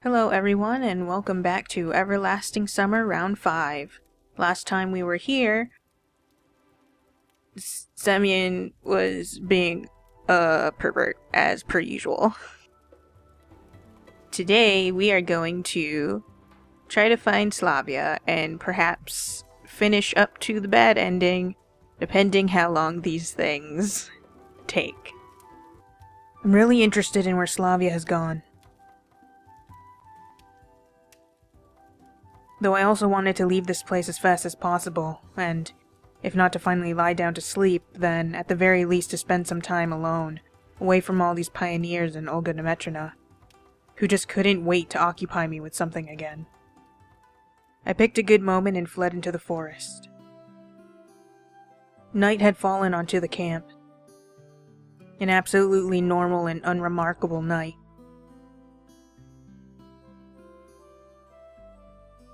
Hello everyone, and welcome back to Everlasting Summer Round 5. Last time we were here, Semyon was being a pervert, as per usual. Today we are going to try to find Slavya, and perhaps finish up to the bad ending, depending how long these things take. I'm really interested in where Slavya has gone. Though I also wanted to leave this place as fast as possible, and, if not to finally lie down to sleep, then at the very least to spend some time alone, away from all these pioneers and Olga Dmitrievna, who just couldn't wait to occupy me with something again. I picked a good moment and fled into the forest. Night had fallen onto the camp. An absolutely normal and unremarkable night.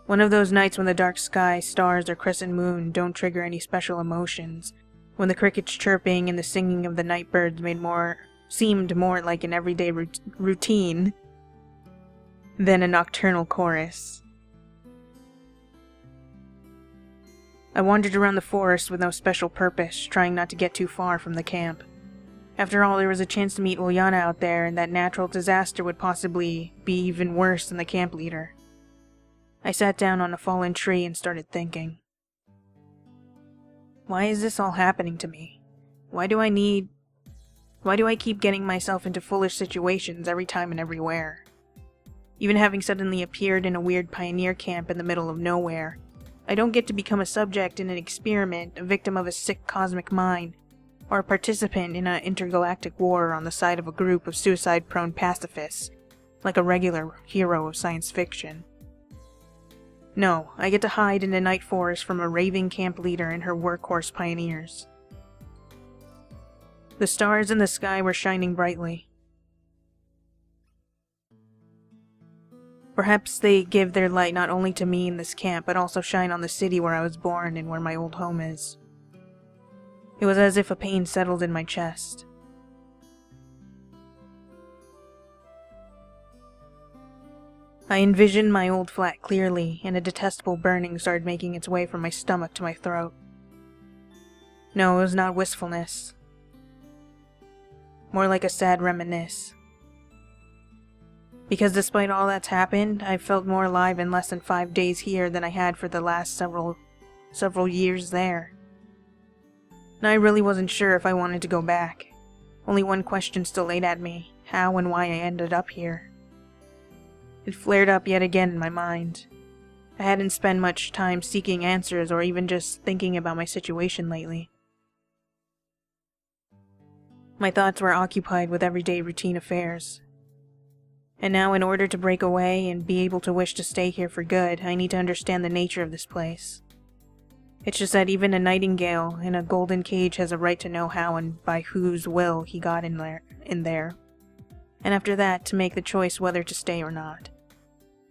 One of those nights when the dark sky, stars, or crescent moon don't trigger any special emotions, when the crickets chirping and the singing of the night birds seemed more like an everyday routine than a nocturnal chorus. I wandered around the forest with no special purpose, trying not to get too far from the camp. After all, there was a chance to meet Ulyana out there, and that natural disaster would possibly be even worse than the camp leader. I sat down on a fallen tree and started thinking. Why is this all happening to me? Why do I keep getting myself into foolish situations every time and everywhere? Even having suddenly appeared in a weird pioneer camp in the middle of nowhere, I don't get to become a subject in an experiment, a victim of a sick cosmic mind, or a participant in an intergalactic war on the side of a group of suicide-prone pacifists, like a regular hero of science fiction. No, I get to hide in the night forest from a raving camp leader and her workhorse pioneers. The stars in the sky were shining brightly. Perhaps they give their light not only to me in this camp, but also shine on the city where I was born and where my old home is. It was as if a pain settled in my chest. I envisioned my old flat clearly, and a detestable burning started making its way from my stomach to my throat. No, it was not wistfulness. More like a sad reminisce. Because despite all that's happened, I've felt more alive in less than 5 days here than I had for the last several years there. And I really wasn't sure if I wanted to go back. Only one question still ate at me: how and why I ended up here. It flared up yet again in my mind. I hadn't spent much time seeking answers or even just thinking about my situation lately. My thoughts were occupied with everyday routine affairs. And now, in order to break away and be able to wish to stay here for good, I need to understand the nature of this place. It's just that even a nightingale in a golden cage has a right to know how and by whose will he got in there. And after that, to make the choice whether to stay or not.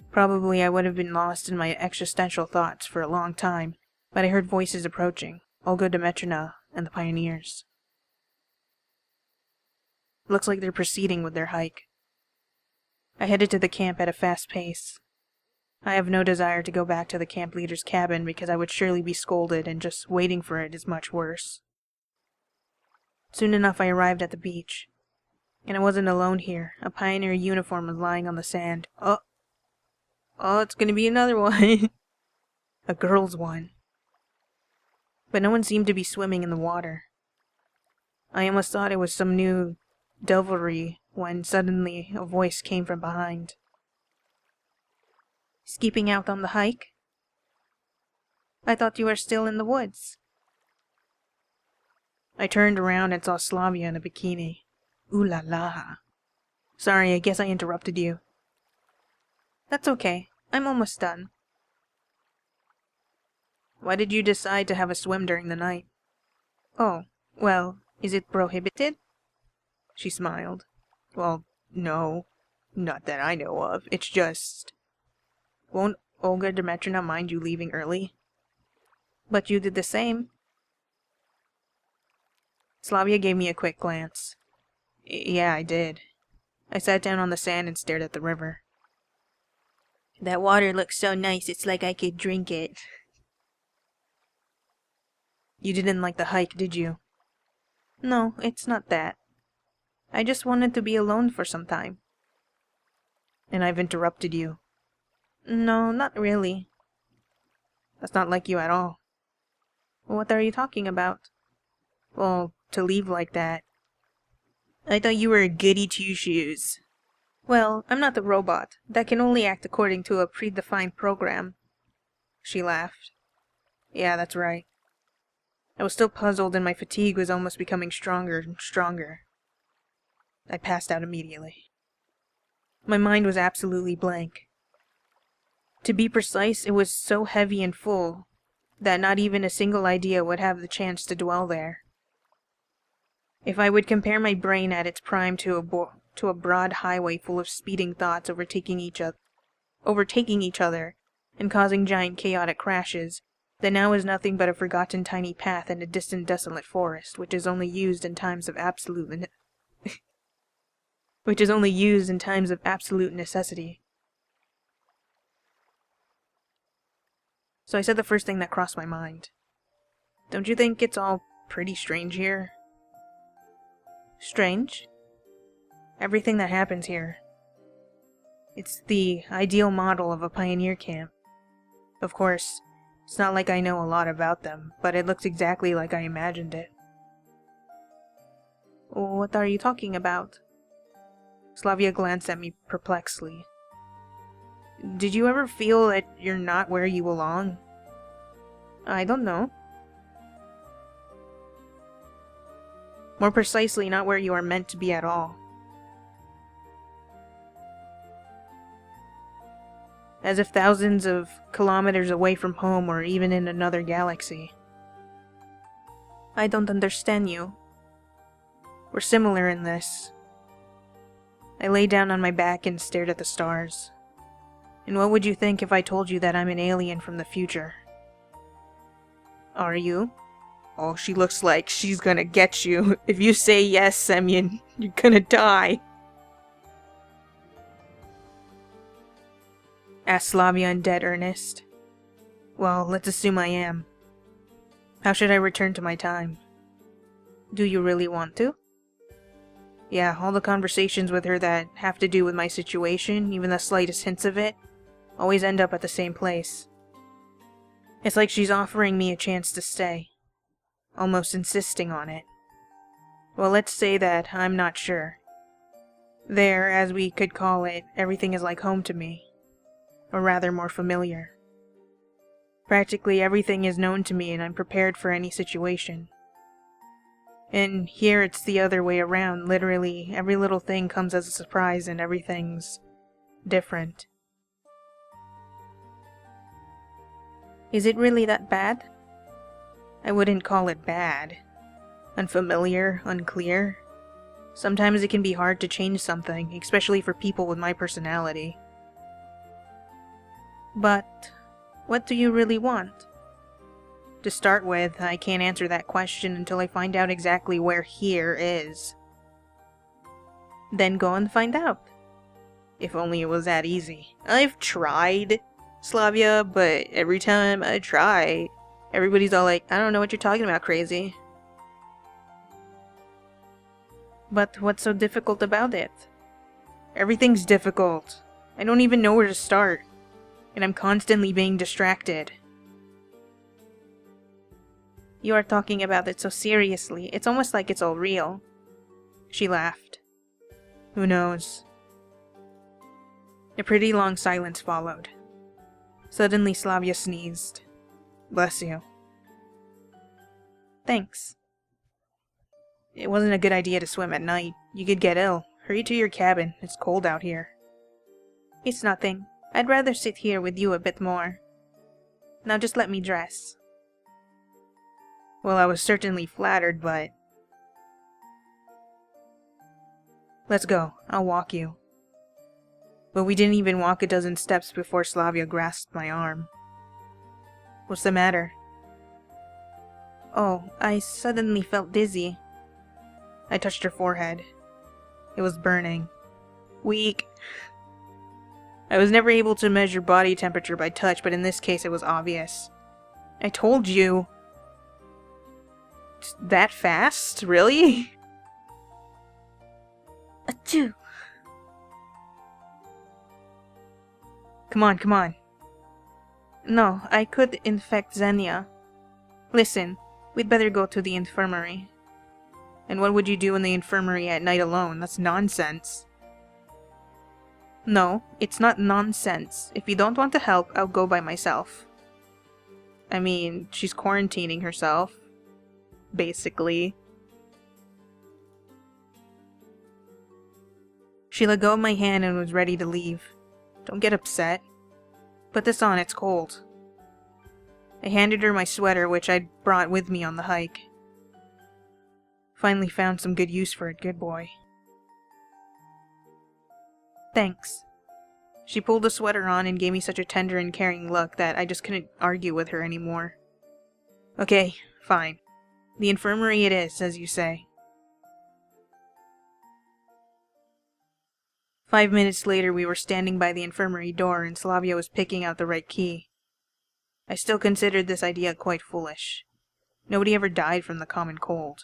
Probably I would have been lost in my existential thoughts for a long time, but I heard voices approaching, Olga Dmitrievna and the pioneers. Looks like they're proceeding with their hike. I headed to the camp at a fast pace. I have no desire to go back to the camp leader's cabin because I would surely be scolded, and just waiting for it is much worse. Soon enough I arrived at the beach. And I wasn't alone here. A pioneer uniform was lying on the sand. Oh, it's gonna be another one. A girl's one. But no one seemed to be swimming in the water. I almost thought it was some new devilry when suddenly a voice came from behind. Skipping out on the hike? I thought you were still in the woods. I turned around and saw Slavya in a bikini. Ooh la la. Sorry, I guess I interrupted you. That's okay. I'm almost done. Why did you decide to have a swim during the night? Oh, well, is it prohibited? She smiled. Well, no. Not that I know of. It's just... Won't Olga Dmitrievna mind you leaving early? But you did the same. Slavya gave me a quick glance. Yeah, I did. I sat down on the sand and stared at the river. That water looks so nice, it's like I could drink it. You didn't like the hike, did you? No, it's not that. I just wanted to be alone for some time. And I've interrupted you. No, not really. That's not like you at all. What are you talking about? Well, to leave like that. I thought you were a goody two-shoes. Well, I'm not a robot that can only act according to a predefined program. She laughed. Yeah, that's right. I was still puzzled and my fatigue was almost becoming stronger and stronger. I passed out immediately. My mind was absolutely blank. To be precise, it was so heavy and full that not even a single idea would have the chance to dwell there. If I would compare my brain at its prime to a broad highway full of speeding thoughts overtaking each other and causing giant chaotic crashes, then now is nothing but a forgotten tiny path in a distant desolate forest, which is only used in times of absolute necessity. So I said the first thing that crossed my mind. Don't you think it's all pretty strange here? Strange? Everything that happens here. It's the ideal model of a pioneer camp. Of course, it's not like I know a lot about them, but it looks exactly like I imagined it. What are you talking about? Slavya glanced at me perplexedly. Did you ever feel that you're not where you belong? I don't know. More precisely, not where you are meant to be at all. As if thousands of kilometers away from home or even in another galaxy. I don't understand you. We're similar in this. I lay down on my back and stared at the stars. And what would you think if I told you that I'm an alien from the future? Are you? Oh, she looks like she's gonna get you. If you say yes, Semyon, you're gonna die. Asked Slavya in dead earnest. Well, let's assume I am. How should I return to my time? Do you really want to? Yeah, all the conversations with her that have to do with my situation, even the slightest hints of it, always end up at the same place. It's like she's offering me a chance to stay. Almost insisting on it. Well, let's say that I'm not sure. There, as we could call it, everything is like home to me. Or rather, more familiar. Practically everything is known to me and I'm prepared for any situation. And here it's the other way around. Literally, every little thing comes as a surprise and everything's different. Is it really that bad? I wouldn't call it bad. Unfamiliar, unclear. Sometimes it can be hard to change something, especially for people with my personality. But what do you really want? To start with, I can't answer that question until I find out exactly where here is. Then go and find out. If only it was that easy. I've tried, Slavya, but every time I try, everybody's all like, I don't know what you're talking about, crazy. But what's so difficult about it? Everything's difficult. I don't even know where to start. And I'm constantly being distracted. You are talking about it so seriously, it's almost like it's all real. She laughed. Who knows? A pretty long silence followed. Suddenly Slavya sneezed. Bless you. Thanks. It wasn't a good idea to swim at night. You could get ill. Hurry to your cabin. It's cold out here. It's nothing. I'd rather sit here with you a bit more. Now just let me dress. Well, I was certainly flattered, but... Let's go. I'll walk you. But we didn't even walk a dozen steps before Slavya grasped my arm. What's the matter? Oh, I suddenly felt dizzy. I touched her forehead. It was burning. Weak. I was never able to measure body temperature by touch, but in this case it was obvious. I told you. That fast? Really? Achoo. Come on, come on. No, I could infect Xenia. Listen, we'd better go to the infirmary. And what would you do in the infirmary at night alone? That's nonsense. No, it's not nonsense. If you don't want to help, I'll go by myself. I mean, she's quarantining herself. Basically. She let go of my hand and was ready to leave. Don't get upset. Put this on, it's cold. I handed her my sweater, which I'd brought with me on the hike. Finally found some good use for it, good boy. Thanks. She pulled the sweater on and gave me such a tender and caring look that I just couldn't argue with her anymore. Okay, fine. The infirmary it is, as you say. 5 minutes later, we were standing by the infirmary door and Slavya was picking out the right key. I still considered this idea quite foolish. Nobody ever died from the common cold.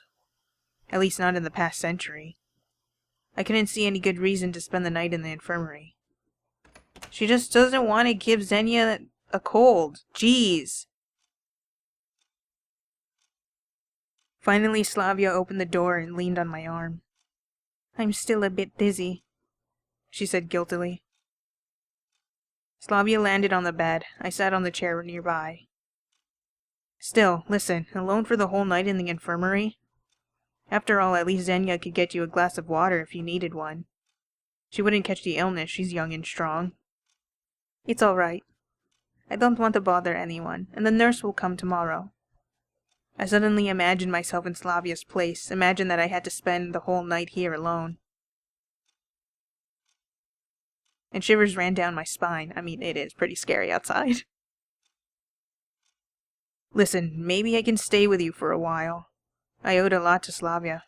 At least not in the past century. I couldn't see any good reason to spend the night in the infirmary. She just doesn't want to give Xenia a cold. Jeez. Finally, Slavya opened the door and leaned on my arm. I'm still a bit dizzy, she said guiltily. Slavya landed on the bed. I sat on the chair nearby. Still, listen, alone for the whole night in the infirmary? After all, at least Xenia could get you a glass of water if you needed one. She wouldn't catch the illness, she's young and strong. It's all right. I don't want to bother anyone, and the nurse will come tomorrow. I suddenly imagined myself in Slavya's place, imagined that I had to spend the whole night here alone. And shivers ran down my spine. I mean, it is pretty scary outside. Listen, maybe I can stay with you for a while. I owed a lot to Slavya.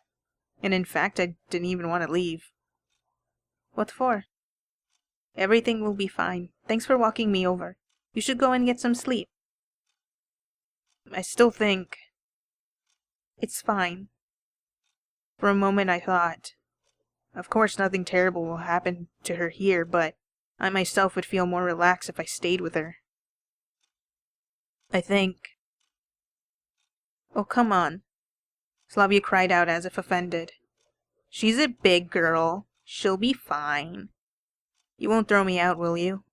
And in fact, I didn't even want to leave. What for? Everything will be fine. Thanks for walking me over. You should go and get some sleep. I still think... It's fine. For a moment I thought, of course nothing terrible will happen to her here, but I myself would feel more relaxed if I stayed with her. I think... Oh, come on. Slavya cried out as if offended. She's a big girl. She'll be fine. You won't throw me out, will you?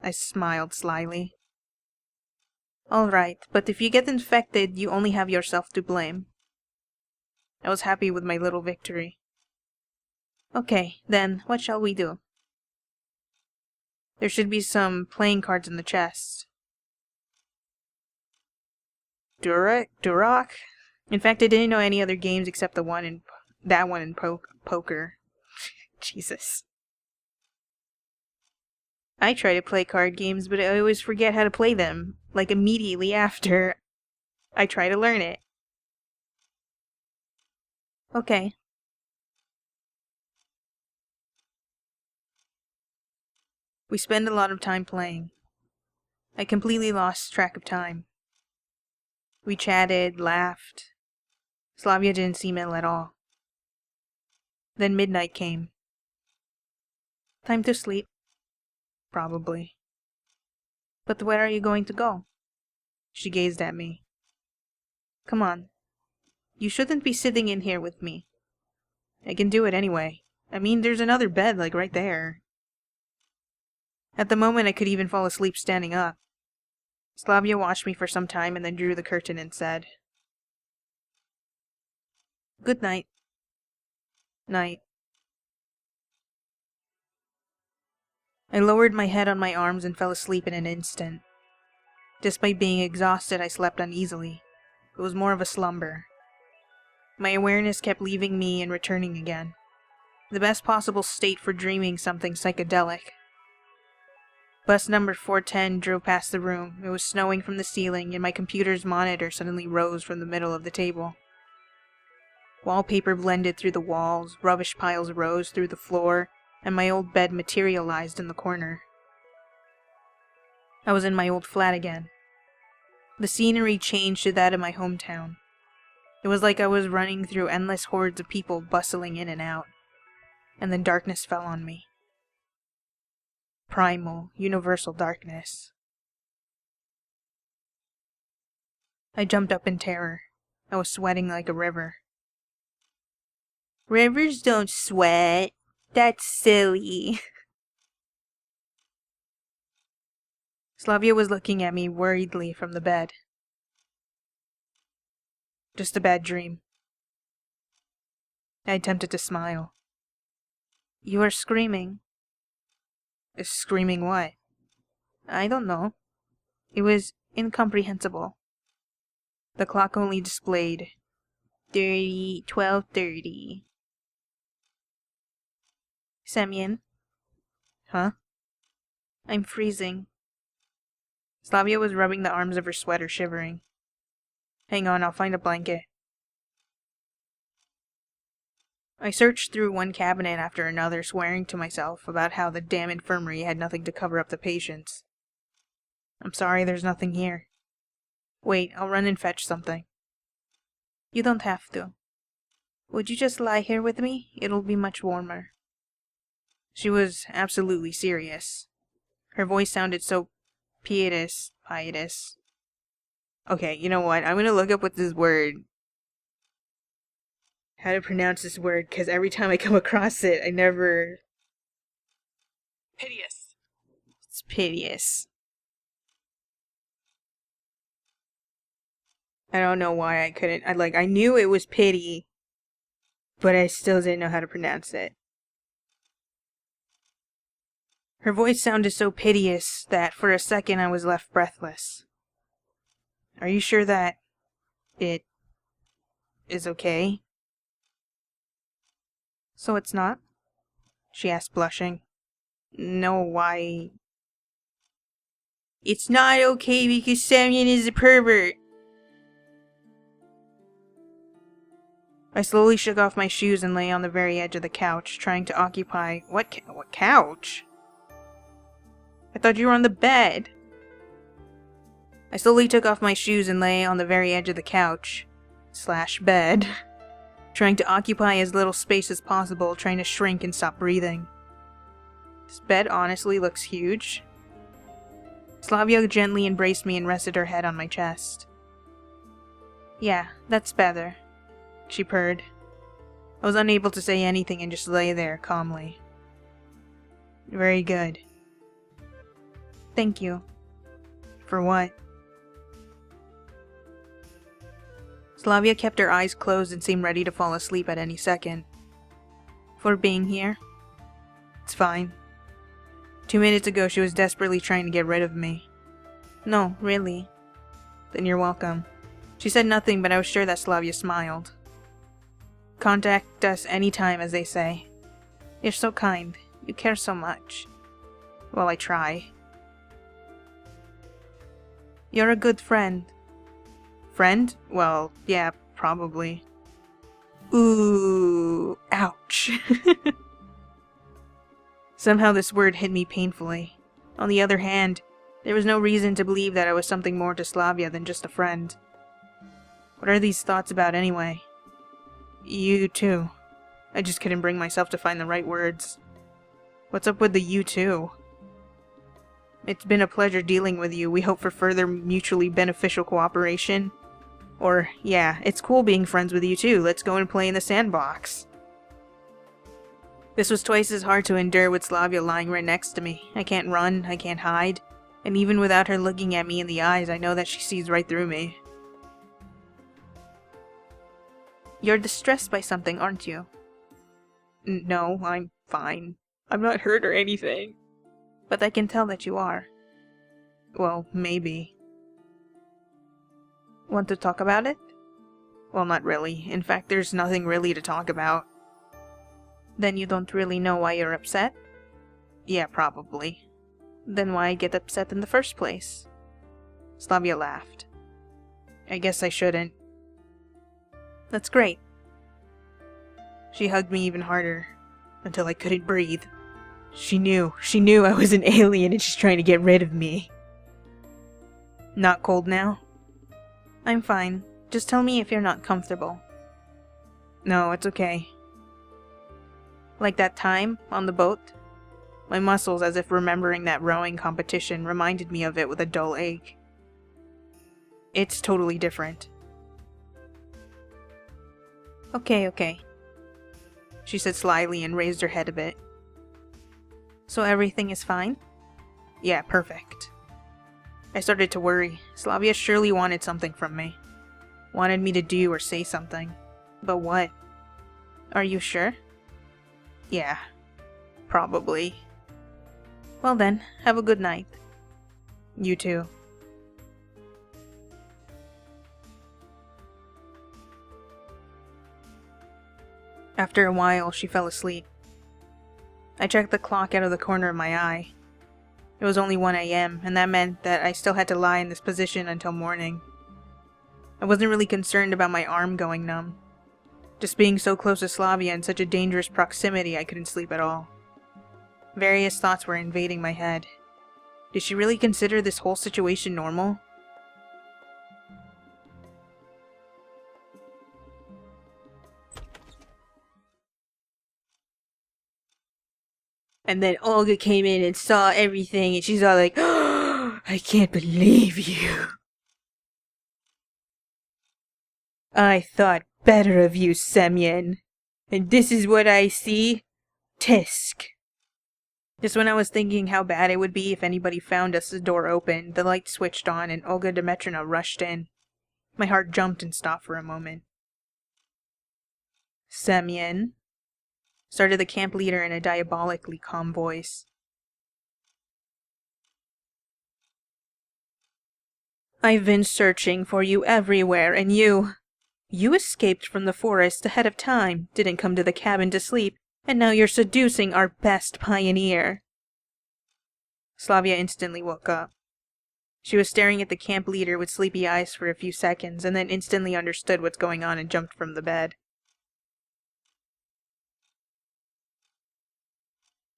I smiled slyly. All right, but if you get infected, you only have yourself to blame. I was happy with my little victory. Okay, then, what shall we do? There should be some playing cards in the chest. Duroc? In fact, I didn't know any other games except that one in poker. Jesus. I try to play card games, but I always forget how to play them, like immediately after I try to learn it. Okay. We spend a lot of time playing. I completely lost track of time. We chatted, laughed. Slavya didn't seem ill at all. Then midnight came. Time to sleep. Probably. But where are you going to go? She gazed at me. Come on. You shouldn't be sitting in here with me. I can do it anyway. I mean, there's another bed, like right there. At the moment, I could even fall asleep standing up. Slavya watched me for some time and then drew the curtain and said, Good night. Night. I lowered my head on my arms and fell asleep in an instant. Despite being exhausted, I slept uneasily. It was more of a slumber. My awareness kept leaving me and returning again. The best possible state for dreaming something psychedelic. Bus number 410 drove past the room. It was snowing from the ceiling, and my computer's monitor suddenly rose from the middle of the table. Wallpaper blended through the walls, rubbish piles rose through the floor, and my old bed materialized in the corner. I was in my old flat again. The scenery changed to that of my hometown. It was like I was running through endless hordes of people bustling in and out, and then darkness fell on me. Primal, universal darkness. I jumped up in terror. I was sweating like a river. Rivers don't sweat. That's silly. Slavya was looking at me worriedly from the bed. Just a bad dream. I attempted to smile. You are screaming. Screaming what? I don't know. It was incomprehensible. The clock only displayed 12:30. Semyon? Huh? I'm freezing. Slavya was rubbing the arms of her sweater, shivering. Hang on, I'll find a blanket. I searched through one cabinet after another, swearing to myself about how the damn infirmary had nothing to cover up the patients. I'm sorry, there's nothing here. Wait, I'll run and fetch something. You don't have to. Would you just lie here with me? It'll be much warmer. She was absolutely serious. Her voice sounded so pietous. Okay, you know what? I'm gonna look up what this word... how to pronounce this word, because every time I come across it, I never... Piteous. It's piteous. I don't know why I couldn't... I knew it was pity, but I still didn't know how to pronounce it. Her voice sounded so piteous that for a second I was left breathless. Are you sure that it is okay? So it's not? She asked, blushing. No, why? It's not okay because Semyon is a pervert. I slowly shook off my shoes and lay on the very edge of the couch, trying to occupy... What couch? I thought you were on the bed. I slowly took off my shoes and lay on the very edge of the couch / bed, trying to occupy as little space as possible, trying to shrink and stop breathing. This bed honestly looks huge. Slavya gently embraced me and rested her head on my chest. Yeah, that's better, she purred. I was unable to say anything and just lay there calmly. Very good. Thank you. For what? Slavya kept her eyes closed and seemed ready to fall asleep at any second. For being here? It's fine. 2 minutes ago she was desperately trying to get rid of me. No, really. Then you're welcome. She said nothing, but I was sure that Slavya smiled. Contact us anytime, as they say. You're so kind. You care so much. Well, I try. You're a good friend. Friend? Well, yeah, probably. Ooh, ouch. Somehow this word hit me painfully. On the other hand, there was no reason to believe that I was something more to Slavya than just a friend. What are these thoughts about anyway? You too. I just couldn't bring myself to find the right words. What's up with the you too? It's been a pleasure dealing with you. We hope for further mutually beneficial cooperation. Or, yeah, it's cool being friends with you too. Let's go and play in the sandbox. This was twice as hard to endure with Slavya lying right next to me. I can't run, I can't hide, and even without her looking at me in the eyes, I know that she sees right through me. You're distressed by something, aren't you? No, I'm fine. I'm not hurt or anything. But I can tell that you are. Well, maybe. Want to talk about it? Well, not really. In fact, there's nothing really to talk about. Then you don't really know why you're upset? Yeah, probably. Then why get upset in the first place? Slavya laughed. I guess I shouldn't. That's great. She hugged me even harder, until I couldn't breathe. She knew I was an alien and she's trying to get rid of me. Not cold now? I'm fine. Just tell me if you're not comfortable. No, it's okay. Like that time, on the boat? My muscles, as if remembering that rowing competition, reminded me of it with a dull ache. It's totally different. Okay. She said slyly and raised her head a bit. So everything is fine? Yeah, perfect. I started to worry. Slavya surely wanted something from me. Wanted me to do or say something. But what? Are you sure? Yeah. Probably. Well then, have a good night. You too. After a while, she fell asleep. I checked the clock out of the corner of my eye. It was only 1 a.m., and that meant that I still had to lie in this position until morning. I wasn't really concerned about my arm going numb. Just being so close to Slavya in such a dangerous proximity, I couldn't sleep at all. Various thoughts were invading my head. Did she really consider this whole situation normal? And then Olga came in and saw everything, and she's all like, "Oh, I can't believe you. I thought better of you, Semyon. And this is what I see? Tisk." Just when I was thinking how bad it would be if anybody found us the door open, the light switched on and Olga Dmitrievna rushed in. My heart jumped and stopped for a moment. Semyon, started the camp leader in a diabolically calm voice. I've been searching for you everywhere, and you escaped from the forest ahead of time, didn't come to the cabin to sleep, and now you're seducing our best pioneer. Slavya instantly woke up. She was staring at the camp leader with sleepy eyes for a few seconds, and then instantly understood what's going on and jumped from the bed.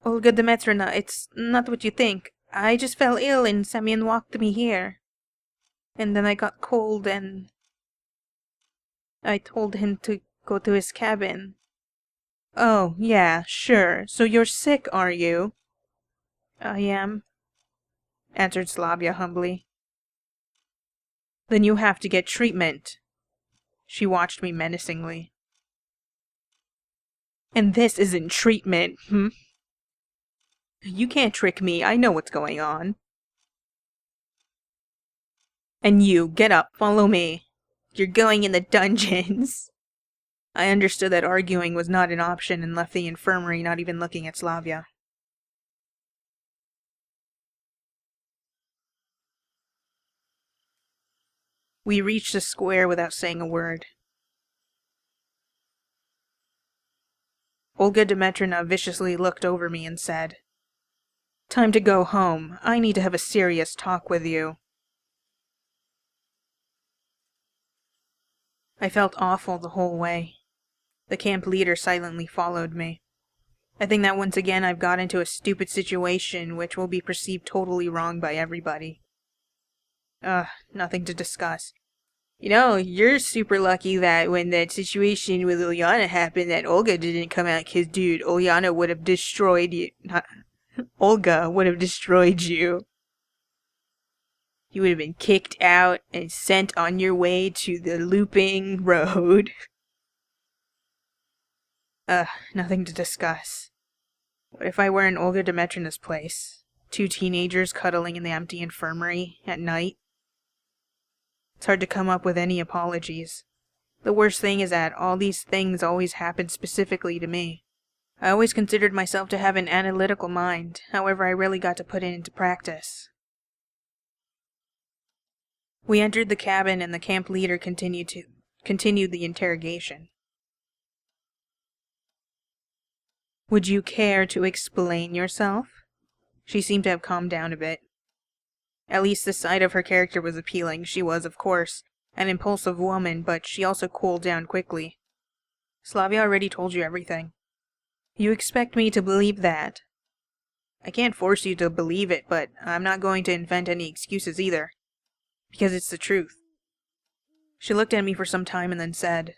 Olga Dmitrievna, it's not what you think. I just fell ill and Semyon walked me here. And then I got cold and I told him to go to his cabin. Oh, yeah, sure. So you're sick, are you? I am, answered Slavya humbly. Then you have to get treatment. She watched me menacingly. And this isn't treatment, You can't trick me, I know what's going on. And you, get up, follow me. You're going in the dungeons. I understood that arguing was not an option and left the infirmary not even looking at Slavya. We reached the square without saying a word. Olga Dmitrievna viciously looked over me and said, Time to go home. I need to have a serious talk with you. I felt awful the whole way. The camp leader silently followed me. I think that once again I've got into a stupid situation which will be perceived totally wrong by everybody. Nothing to discuss. You know, you're super lucky that when that situation with Ulyana happened that Olga didn't come out, 'cause dude, Ulyana would have destroyed you. Olga would have destroyed you. You would have been kicked out and sent on your way to the looping road. Nothing to discuss. What if I were in Olga Dmitrievna's place? 2 teenagers cuddling in the empty infirmary at night? It's hard to come up with any apologies. The worst thing is that all these things always happen specifically to me. I always considered myself to have an analytical mind, however I rarely got to put it into practice. We entered the cabin and the camp leader continued the interrogation. Would you care to explain yourself? She seemed to have calmed down a bit. At least the side of her character was appealing. She was, of course, an impulsive woman, but she also cooled down quickly. Slavya already told you everything. You expect me to believe that? I can't force you to believe it, but I'm not going to invent any excuses either. Because it's the truth. She looked at me for some time and then said,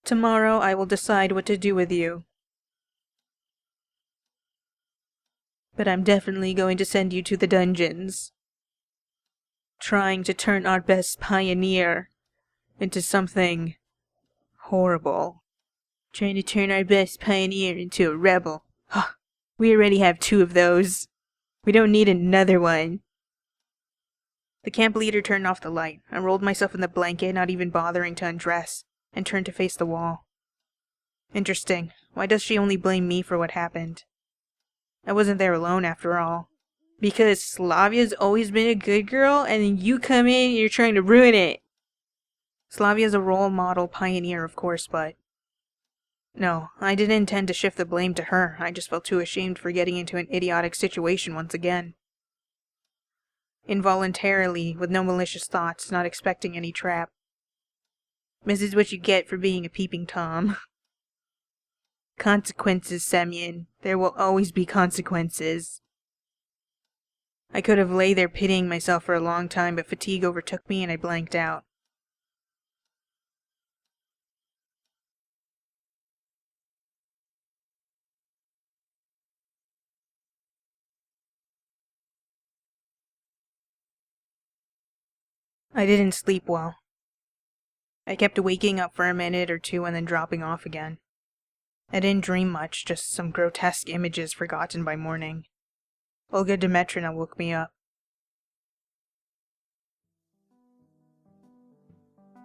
"Tomorrow I will decide what to do with you. But I'm definitely going to send you to the dungeons. Trying to turn our best pioneer into something horrible. Trying to turn our best pioneer into a rebel. Huh. We already have 2 of those. We don't need another one." The camp leader turned off the light. I rolled myself in the blanket, not even bothering to undress, and turned to face the wall. Interesting. Why does she only blame me for what happened? I wasn't there alone after all. Because Slavya's always been a good girl, and then you come in and you're trying to ruin it. Slavya's a role model pioneer, of course, but... No, I didn't intend to shift the blame to her. I just felt too ashamed for getting into an idiotic situation once again. Involuntarily, with no malicious thoughts, not expecting any trap. This is what you get for being a peeping Tom. Consequences, Semyon. There will always be consequences. I could have lay there pitying myself for a long time, but fatigue overtook me and I blanked out. I didn't sleep well. I kept waking up for a minute or two and then dropping off again. I didn't dream much, just some grotesque images forgotten by morning. Olga Dmitrievna woke me up.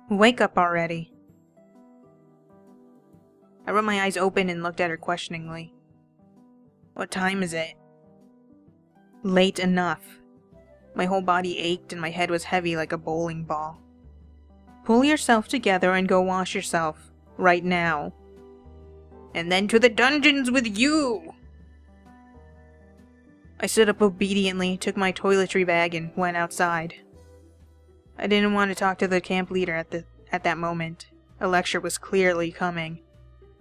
"Wake up already." I rubbed my eyes open and looked at her questioningly. "What time is it?" "Late enough." My whole body ached and my head was heavy like a bowling ball. "Pull yourself together and go wash yourself. Right now." "And then to the dungeons with you!" I stood up obediently, took my toiletry bag, and went outside. I didn't want to talk to the camp leader at that moment. A lecture was clearly coming.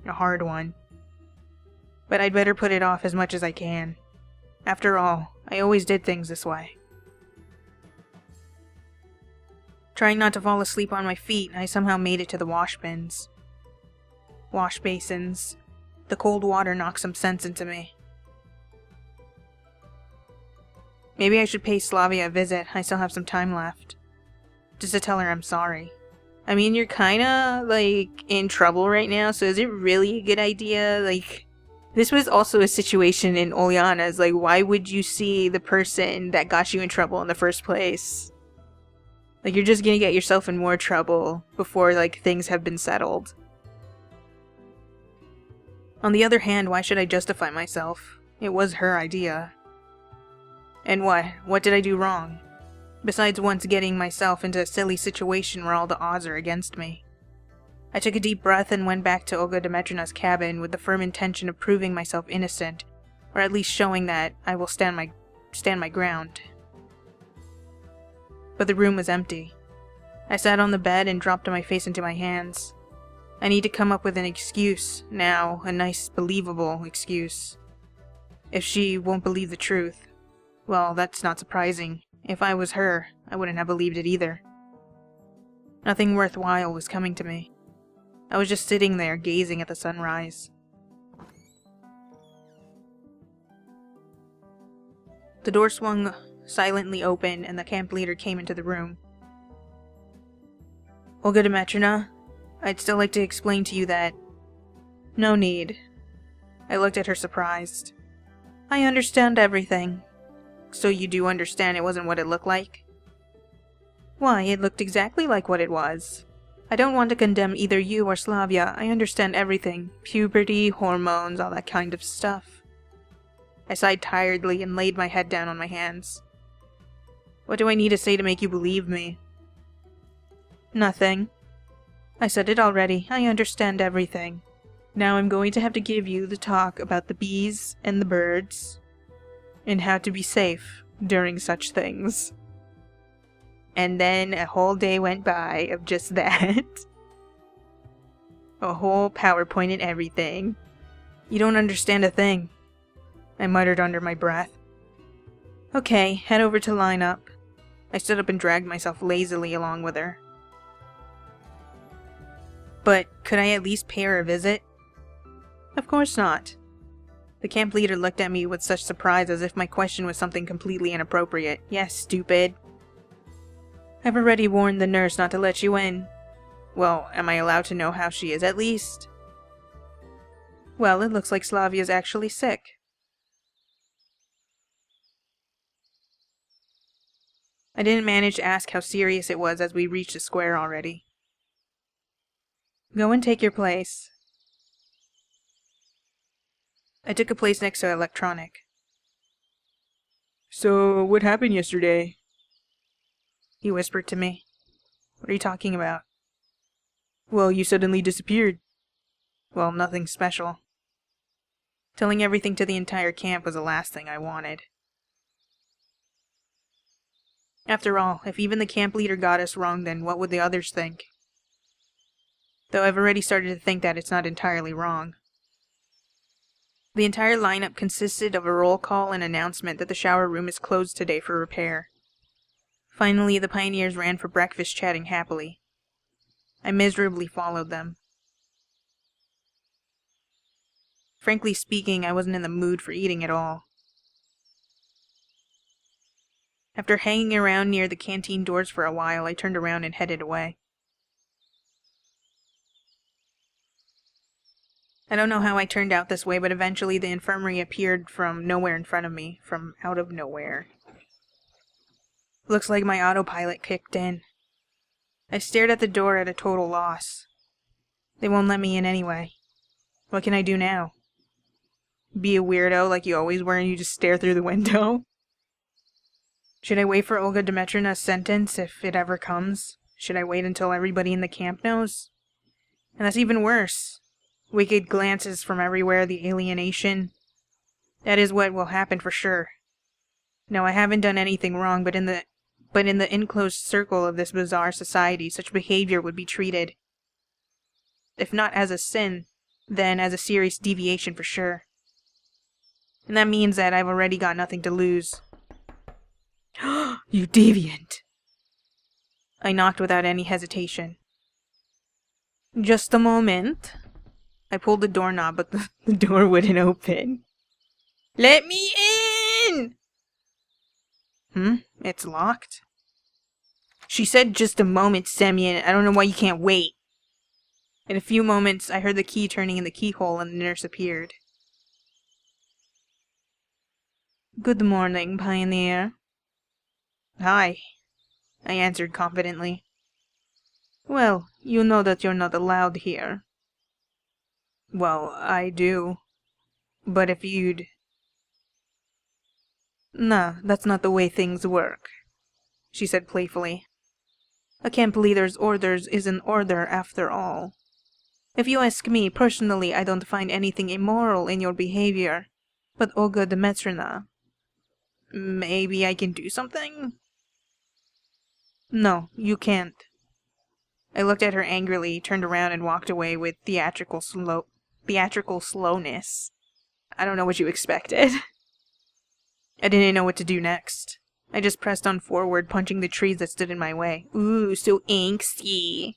A hard one. But I'd better put it off as much as I can. After all, I always did things this way. Trying not to fall asleep on my feet, I somehow made it to the wash basins. The cold water knocked some sense into me. Maybe I should pay Slavya a visit. I still have some time left. Just to tell her I'm sorry. I mean, you're kinda, in trouble right now, so is it really a good idea? This was also a situation in Olyana's. Why would you see the person that got you in trouble in the first place? You're just gonna get yourself in more trouble before, things have been settled. On the other hand, why should I justify myself? It was her idea. And what did I do wrong? Besides once getting myself into a silly situation where all the odds are against me. I took a deep breath and went back to Olga Dmitrievna's cabin with the firm intention of proving myself innocent, or at least showing that I will stand my ground. But the room was empty. I sat on the bed and dropped my face into my hands. I need to come up with an excuse now, a nice, believable excuse. If she won't believe the truth, well, that's not surprising. If I was her, I wouldn't have believed it either. Nothing worthwhile was coming to me. I was just sitting there, gazing at the sunrise. The door swung silently open, and the camp leader came into the room. "Olga Dmitrievna, I'd still like to explain to you that..." "No need." I looked at her surprised. "I understand everything." "So you do understand it wasn't what it looked like?" "Why, it looked exactly like what it was. I don't want to condemn either you or Slavya. I understand everything. Puberty, hormones, all that kind of stuff." I sighed tiredly and laid my head down on my hands. "What do I need to say to make you believe me?" "Nothing. I said it already. I understand everything. Now I'm going to have to give you the talk about the bees and the birds, and how to be safe during such things." And then a whole day went by of just that. A whole PowerPoint and everything. You don't understand a thing, I muttered under my breath. Okay, head over to line up. I stood up and dragged myself lazily along with her. But could I at least pay her a visit? Of course not. The camp leader looked at me with such surprise as if my question was something completely inappropriate. Yes, stupid. I've already warned the nurse not to let you in. Well, am I allowed to know how she is at least? Well, it looks like Slavya's actually sick. I didn't manage to ask how serious it was as we reached the square already. Go and take your place. I took a place next to electronic. So, what happened yesterday? He whispered to me. What are you talking about? Well, you suddenly disappeared. Well, nothing special. Telling everything to the entire camp was the last thing I wanted. After all, if even the camp leader got us wrong, then what would the others think? Though I've already started to think that it's not entirely wrong. The entire lineup consisted of a roll call and announcement that the shower room is closed today for repair. Finally, the pioneers ran for breakfast chatting happily. I miserably followed them. Frankly speaking, I wasn't in the mood for eating at all. After hanging around near the canteen doors for a while, I turned around and headed away. I don't know how I turned out this way, but eventually the infirmary appeared from nowhere in front of me, from out of nowhere. Looks like my autopilot kicked in. I stared at the door at a total loss. They won't let me in anyway. What can I do now? Be a weirdo like you always were and you just stare through the window? Should I wait for Olga Dmitrina's sentence if it ever comes? Should I wait until everybody in the camp knows? And that's even worse. Wicked glances from everywhere, the alienation. That is what will happen for sure. No, I haven't done anything wrong, but in the enclosed circle of this bizarre society, such behavior would be treated, if not as a sin, then as a serious deviation for sure. And that means that I've already got nothing to lose. You deviant! I knocked without any hesitation. Just a moment. I pulled the doorknob, but the door wouldn't open. Let me in! It's locked? She said just a moment, Semyon. I don't know why you can't wait. In a few moments, I heard the key turning in the keyhole and the nurse appeared. Good morning, Pioneer. Hi, I answered confidently. Well, you know that you're not allowed here. Well, I do. But if you'd... Nah, that's not the way things work, she said playfully. A camp leader's orders is an order after all. If you ask me, personally, I don't find anything immoral in your behavior. But Olga Dmitrina... Maybe I can do something? No, you can't. I looked at her angrily, turned around and walked away with theatrical slowness. I don't know what you expected. I didn't know what to do next. I just pressed on forward, punching the trees that stood in my way. Ooh, so angsty.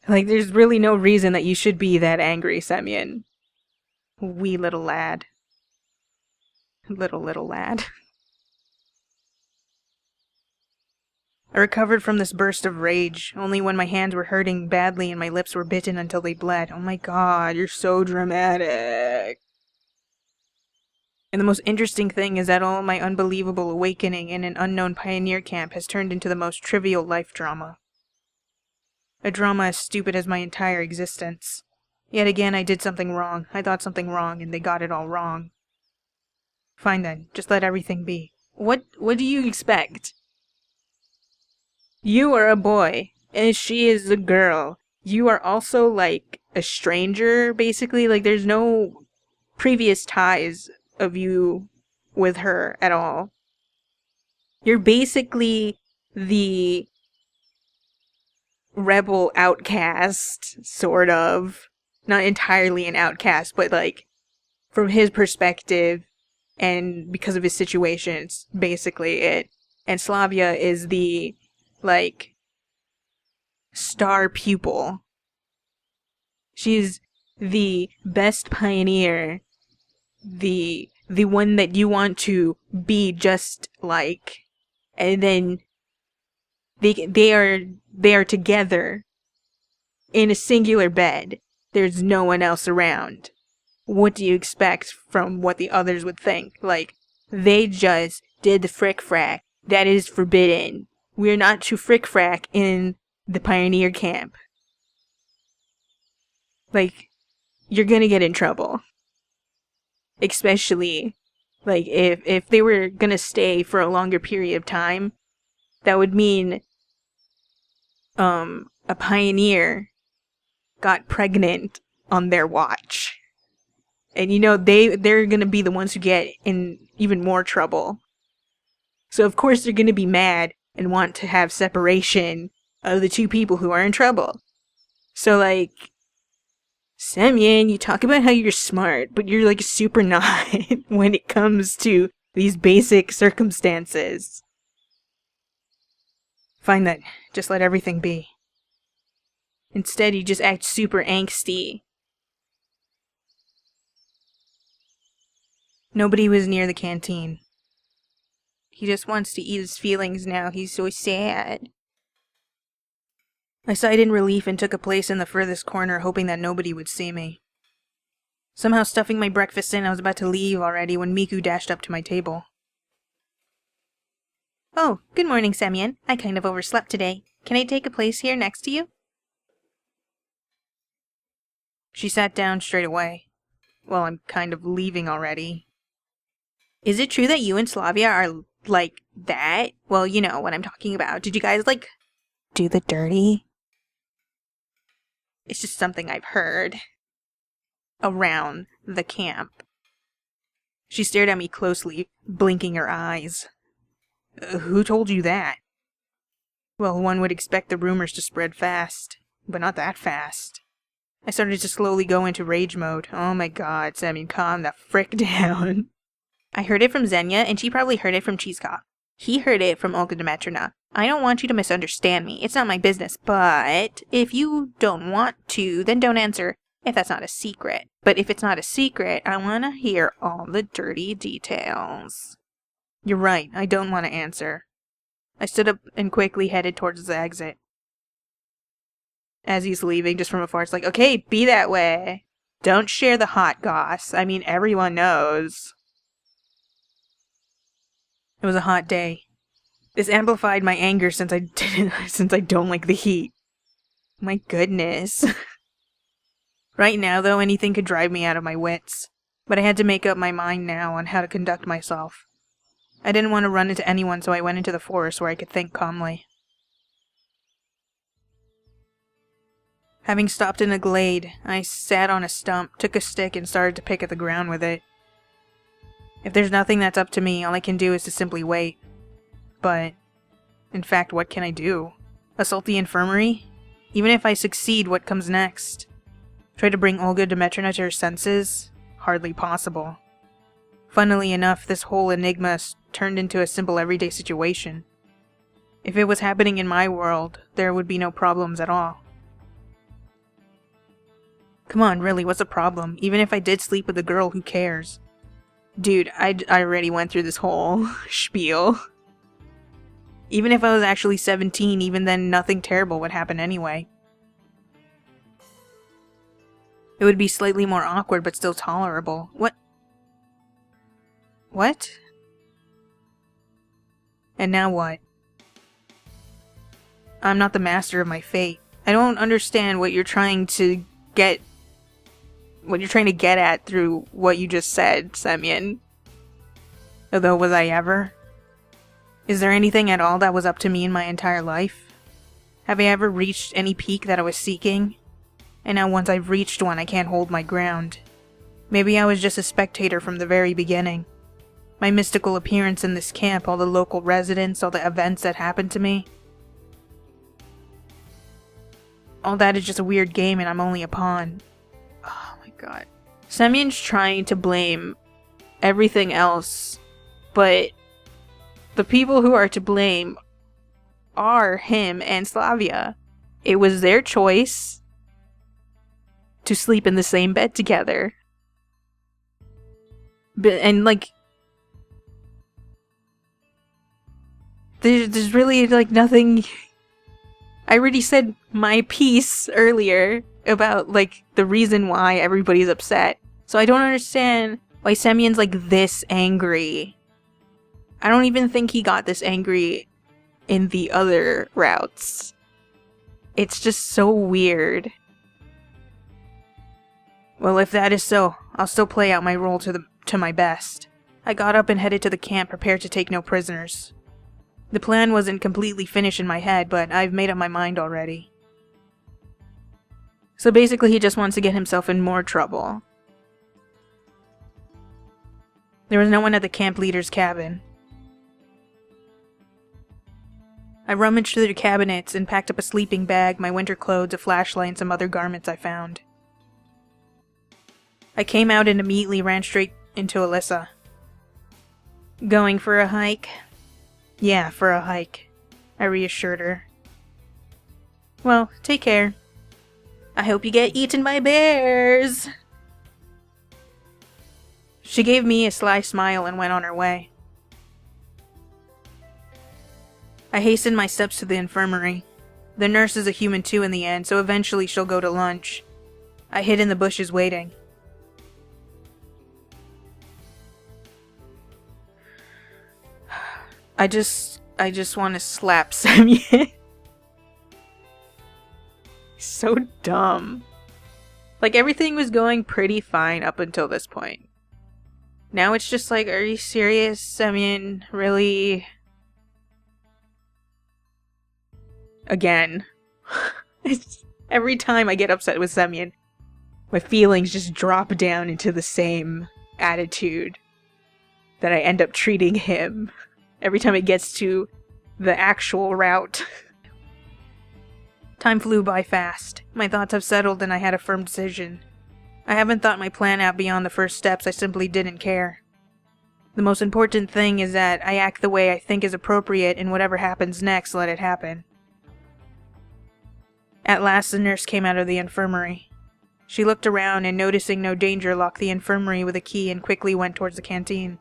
Like, there's really no reason that you should be that angry, Semyon. Wee little lad. Little lad. I recovered from this burst of rage, only when my hands were hurting badly and my lips were bitten until they bled. Oh my god, you're so dramatic. And the most interesting thing is that all my unbelievable awakening in an unknown pioneer camp has turned into the most trivial life drama. A drama as stupid as my entire existence. Yet again, I did something wrong. I thought something wrong, and they got it all wrong. Fine then, just let everything be. What do you expect? You are a boy, and she is a girl. You are also, like, a stranger, basically. Like, there's no previous ties of you with her at all. You're basically the rebel outcast, sort of. not entirely an outcast, but like from his perspective and because of his situation, it's basically it. And Slavya is the like star pupil. She's the best pioneer, the one that you want to be just like. And then they are together in a singular bed. There's no one else around. What do you expect from what the others would think? Like, they just did the frick-frack. That is forbidden. We're not to frick-frack in the pioneer camp. Like, you're gonna get in trouble. Especially, like, if they were gonna stay for a longer period of time, that would mean, a pioneer got pregnant on their watch. And you know, they're gonna be the ones who get in even more trouble. So of course they're gonna be mad and want to have separation of the two people who are in trouble. So like, Semyon, you talk about how you're smart, but you're like super not when it comes to these basic circumstances. Fine then, just let everything be. Instead, you just act super angsty. Nobody was near the canteen. He just wants to eat his feelings now. He's so sad. I sighed in relief and took a place in the furthest corner, hoping that nobody would see me. Somehow stuffing my breakfast in, I was about to leave already when Miku dashed up to my table. Oh, good morning, Semyon. I kind of overslept today. Can I take a place here next to you? She sat down straight away. Well, I'm kind of leaving already. Is it true that you and Slavya are like that? Well, you know what I'm talking about. Did you guys, like, do the dirty? It's just something I've heard around the camp. She stared at me closely, blinking her eyes. Who told you that? Well, one would expect the rumors to spread fast, but not that fast. I started to slowly go into rage mode. Oh my god, Semyon, calm the frick down. I heard it from Xenia, and she probably heard it from Cheesecop. He heard it from Olga Demetrina. I don't want you to misunderstand me. It's not my business, but if you don't want to, then don't answer if that's not a secret. But if it's not a secret, I want to hear all the dirty details. You're right, I don't want to answer. I stood up and quickly headed towards the exit. As he's leaving, just from afar, it's like, okay, be that way. Don't share the hot goss. I mean, everyone knows. It was a hot day. This amplified my anger since I don't like the heat. My goodness. Right now, though, anything could drive me out of my wits. But I had to make up my mind now on how to conduct myself. I didn't want to run into anyone, so I went into the forest where I could think calmly. Having stopped in a glade, I sat on a stump, took a stick, and started to pick at the ground with it. If there's nothing that's up to me, all I can do is to simply wait. But, in fact, what can I do? Assault the infirmary? Even if I succeed, what comes next? Try to bring Olga Demetrina to her senses? Hardly possible. Funnily enough, this whole enigma turned into a simple everyday situation. If it was happening in my world, there would be no problems at all. Come on, really, what's the problem? Even if I did sleep with a girl, who cares? Dude, I already went through this whole spiel. Even if I was actually 17, even then nothing terrible would happen anyway. It would be slightly more awkward, but still tolerable. What? What? And now what? I'm not the master of my fate. I don't understand what you're trying to get at through what you just said, Semyon. Although, was I ever? Is there anything at all that was up to me in my entire life? Have I ever reached any peak that I was seeking? And now once I've reached one, I can't hold my ground. Maybe I was just a spectator from the very beginning. My mystical appearance in this camp, all the local residents, all the events that happened to me. All that is just a weird game and I'm only a pawn. Oh my god. Semyon's trying to blame everything else, but the people who are to blame are him and Slavya. It was their choice to sleep in the same bed together. And like, there's really like nothing. I already said my piece earlier about like the reason why everybody's upset. So I don't understand why Semyon's like this angry. I don't even think he got this angry in the other routes. It's just so weird. Well, if that is so, I'll still play out my role to my best. I got up and headed to the camp, prepared to take no prisoners. The plan wasn't completely finished in my head, but I've made up my mind already. So basically, he just wants to get himself in more trouble. There was no one at the camp leader's cabin. I rummaged through the cabinets and packed up a sleeping bag, my winter clothes, a flashlight, and some other garments I found. I came out and immediately ran straight into Alyssa. Going for a hike? Yeah, for a hike, I reassured her. Well, take care. I hope you get eaten by bears! She gave me a sly smile and went on her way. I hastened my steps to the infirmary. The nurse is a human too in the end, so eventually she'll go to lunch. I hid in the bushes waiting. I just want to slap Semyon. So dumb. Like, everything was going pretty fine up until this point. Now it's just like, are you serious, Semyon? Really? Again. Every time I get upset with Semyon, my feelings just drop down into the same attitude that I end up treating him every time it gets to the actual route. Time flew by fast. My thoughts have settled and I had a firm decision. I haven't thought my plan out beyond the first steps, I simply didn't care. The most important thing is that I act the way I think is appropriate, and whatever happens next, let it happen. At last the nurse came out of the infirmary. She looked around and, noticing no danger, locked the infirmary with a key and quickly went towards the canteen.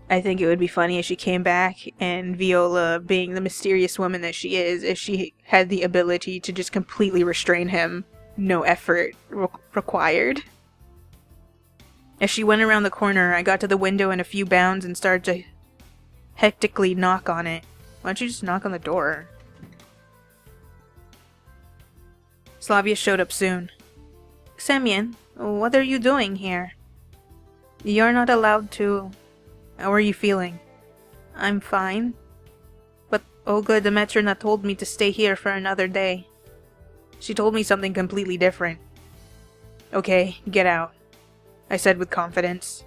I think it would be funny if she came back and Viola, being the mysterious woman that she is, if she had the ability to just completely restrain him. No effort required. As she went around the corner, I got to the window in a few bounds and started to hectically knock on it. Why don't you just knock on the door? Slavya showed up soon. Semyon, what are you doing here? You're not allowed to... How are you feeling? I'm fine. But Olga the matrona told me to stay here for another day. She told me something completely different. Okay, get out, I said with confidence.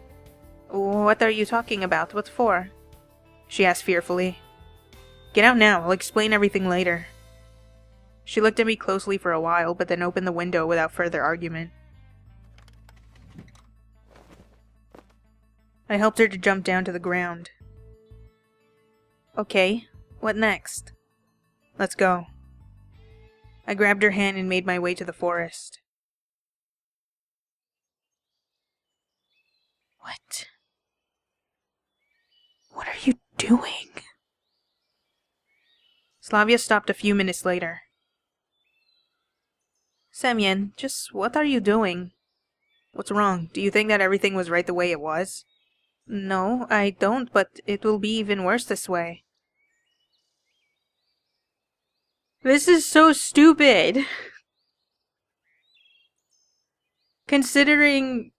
What are you talking about? What for? She asked fearfully. Get out now, I'll explain everything later. She looked at me closely for a while, but then opened the window without further argument. I helped her to jump down to the ground. Okay, what next? Let's go. I grabbed her hand and made my way to the forest. What? What are you doing? Slavya stopped a few minutes later. Semyon, just what are you doing? What's wrong? Do you think that everything was right the way it was? No, I don't, but it will be even worse this way. This is so stupid. Considering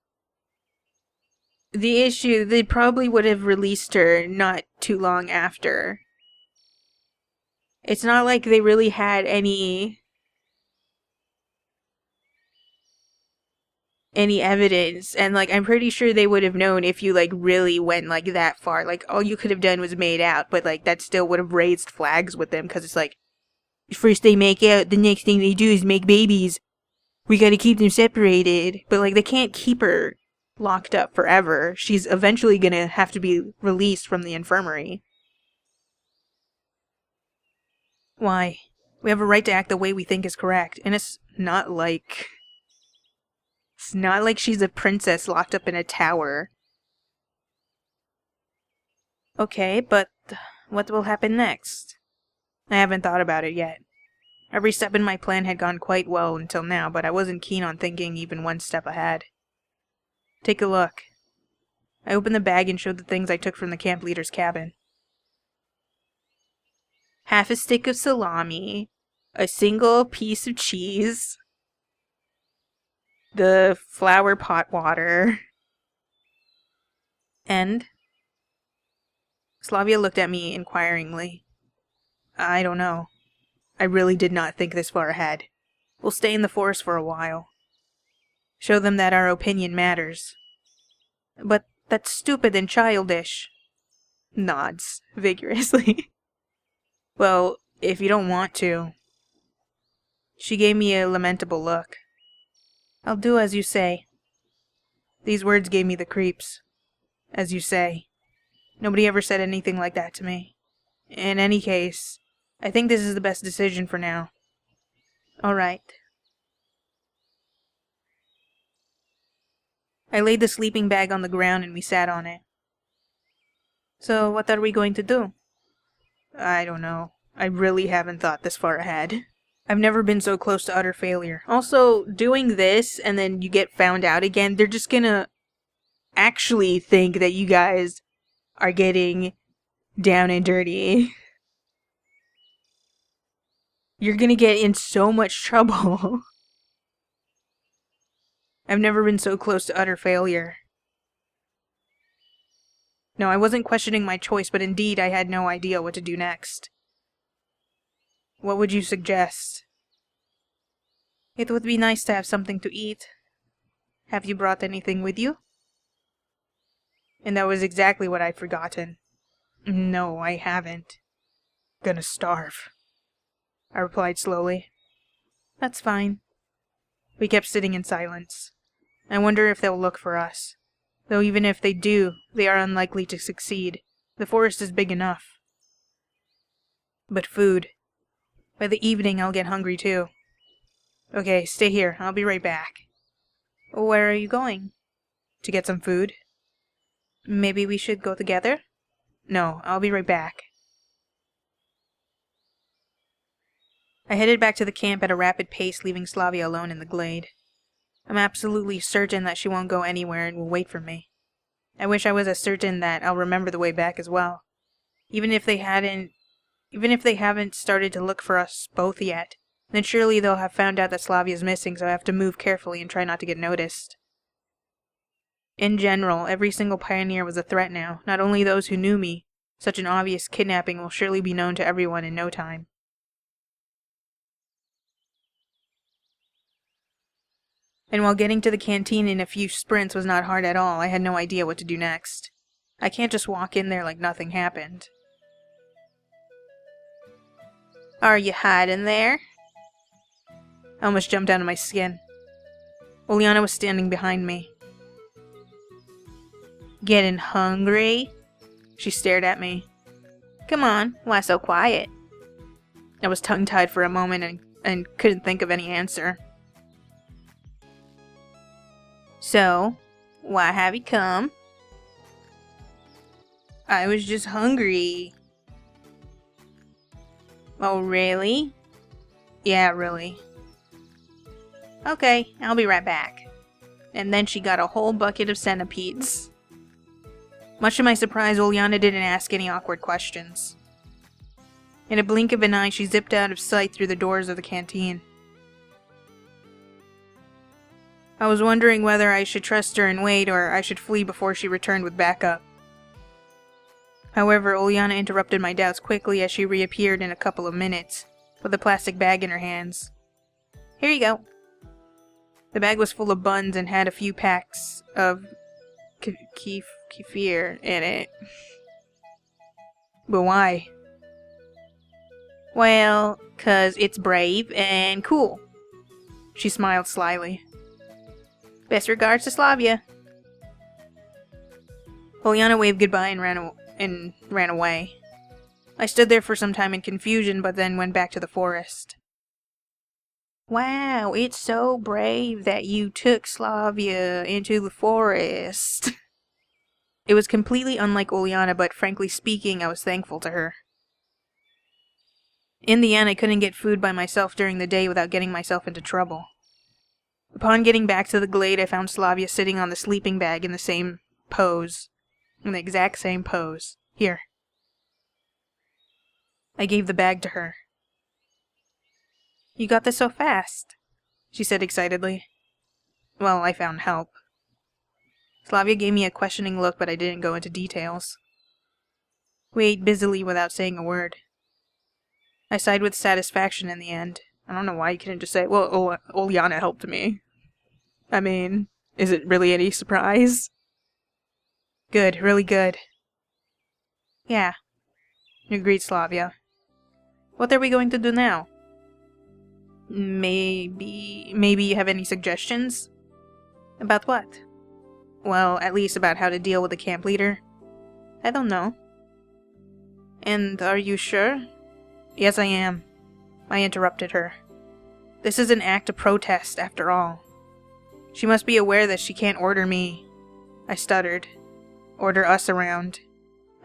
the issue, they probably would have released her not too long after. It's not like they really had any evidence, and like I'm pretty sure they would have known if you like really went like that far. Like all you could have done was made out, but like that still would have raised flags with them, because it's like first they make out, the next thing they do is make babies. we gotta keep them separated. But, like, they can't keep her locked up forever. She's eventually gonna have to be released from the infirmary. Why? We have a right to act the way we think is correct, and it's not like she's a princess locked up in a tower. Okay, but what will happen next? I haven't thought about it yet. Every step in my plan had gone quite well until now, but I wasn't keen on thinking even one step ahead. Take a look. I opened the bag and showed the things I took from the camp leader's cabin. Half a stick of salami, a single piece of cheese, the flower pot water, and... Slavya looked at me inquiringly. I don't know. I really did not think this far ahead. We'll stay in the forest for a while. Show them that our opinion matters. But that's stupid and childish. Nods vigorously. Well, if you don't want to. She gave me a lamentable look. I'll do as you say. These words gave me the creeps. As you say. Nobody ever said anything like that to me. In any case, I think this is the best decision for now. All right. I laid the sleeping bag on the ground and we sat on it. So, what are we going to do? I don't know. I really haven't thought this far ahead. I've never been so close to utter failure. Also, doing this and then you get found out again, they're just gonna actually think that you guys are getting down and dirty. You're gonna get in so much trouble. I've never been so close to utter failure. No, I wasn't questioning my choice, but indeed I had no idea what to do next. What would you suggest? It would be nice to have something to eat. Have you brought anything with you? And that was exactly what I'd forgotten. No, I haven't. Gonna starve. I replied slowly. That's fine. We kept sitting in silence. I wonder if they'll look for us. Though even if they do, they are unlikely to succeed. The forest is big enough. But food. By the evening I'll get hungry too. Okay, stay here. I'll be right back. Where are you going? To get some food. Maybe we should go together? No, I'll be right back. I headed back to the camp at a rapid pace, leaving Slavya alone in the glade. I'm absolutely certain that she won't go anywhere and will wait for me. I wish I was as certain that I'll remember the way back as well. Even if they haven't started to look for us both yet, then surely they'll have found out that Slavya's missing, so I have to move carefully and try not to get noticed. In general, every single pioneer was a threat now, not only those who knew me. Such an obvious kidnapping will surely be known to everyone in no time. And while getting to the canteen in a few sprints was not hard at all, I had no idea what to do next. I can't just walk in there like nothing happened. Are you hiding there? I almost jumped out of my skin. Uliana was standing behind me. Getting hungry? She stared at me. Come on, why so quiet? I was tongue-tied for a moment and couldn't think of any answer. So, why have you come? I was just hungry. Oh, really? Yeah, really. Okay, I'll be right back. And then she got a whole bucket of centipedes. Much to my surprise, Uliana didn't ask any awkward questions. In a blink of an eye, she zipped out of sight through the doors of the canteen. I was wondering whether I should trust her and wait, or I should flee before she returned with backup. However, Uliana interrupted my doubts quickly as she reappeared in a couple of minutes, with a plastic bag in her hands. Here you go. The bag was full of buns and had a few packs of kefir in it. But why? Well, 'cause it's brave and cool. She smiled slyly. Best regards to Slavya. Polyana waved goodbye and ran away. I stood there for some time in confusion, but then went back to the forest. Wow, it's so brave that you took Slavya into the forest. It was completely unlike Oliana, but frankly speaking, I was thankful to her. In the end, I couldn't get food by myself during the day without getting myself into trouble. Upon getting back to the glade, I found Slavya sitting on the sleeping bag in the same pose. In the exact same pose. Here. I gave the bag to her. You got this so fast, she said excitedly. Well, I found help. Slavya gave me a questioning look, but I didn't go into details. We ate busily without saying a word. I sighed with satisfaction in the end. I don't know why you couldn't just say, well, Oliana helped me. I mean, is it really any surprise? Good, really good. Yeah, agreed Slavya. What are we going to do now? Maybe you have any suggestions? About what? Well, at least about how to deal with the camp leader. I don't know. And are you sure? Yes, I am. I interrupted her. This is an act of protest, after all. She must be aware that she can't order me. I stuttered. Order us around.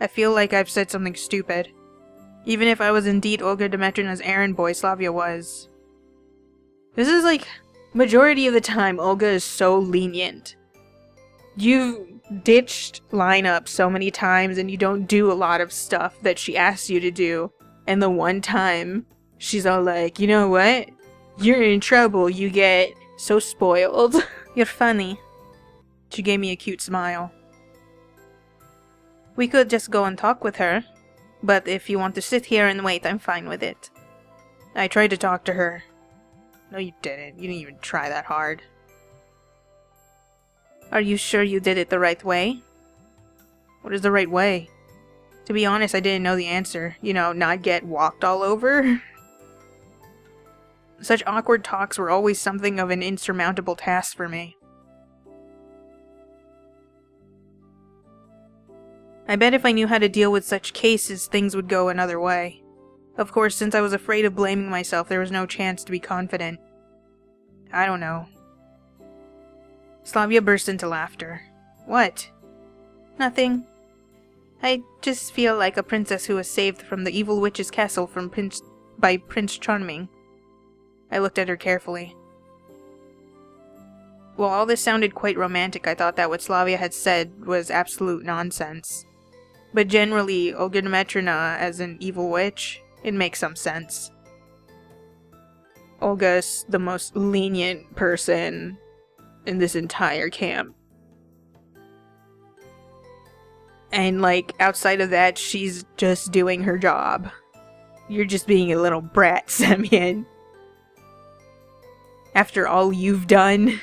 I feel like I've said something stupid. Even if I was indeed Olga Dmitrievna's errand boy, Slavya was. This is like, majority of the time, Olga is so lenient. You've ditched lineup so many times and you don't do a lot of stuff that she asks you to do. And the one time, she's all like, you know what? You're in trouble, you get so spoiled. You're funny. She gave me a cute smile. We could just go and talk with her. But if you want to sit here and wait, I'm fine with it. I tried to talk to her. No, you didn't. You didn't even try that hard. Are you sure you did it the right way? What is the right way? To be honest, I didn't know the answer. You know, not get walked all over. Such awkward talks were always something of an insurmountable task for me. I bet if I knew how to deal with such cases, things would go another way. Of course, since I was afraid of blaming myself, there was no chance to be confident. I don't know. Slavya burst into laughter. What? Nothing. I just feel like a princess who was saved from the evil witch's castle by Prince Charming. I looked at her carefully. While all this sounded quite romantic, I thought that what Slavya had said was absolute nonsense. But generally, Olga Dmitrievna as an evil witch, it makes some sense. Olga's the most lenient person in this entire camp. And, like, outside of that, she's just doing her job. You're just being a little brat, Semyon. After all you've done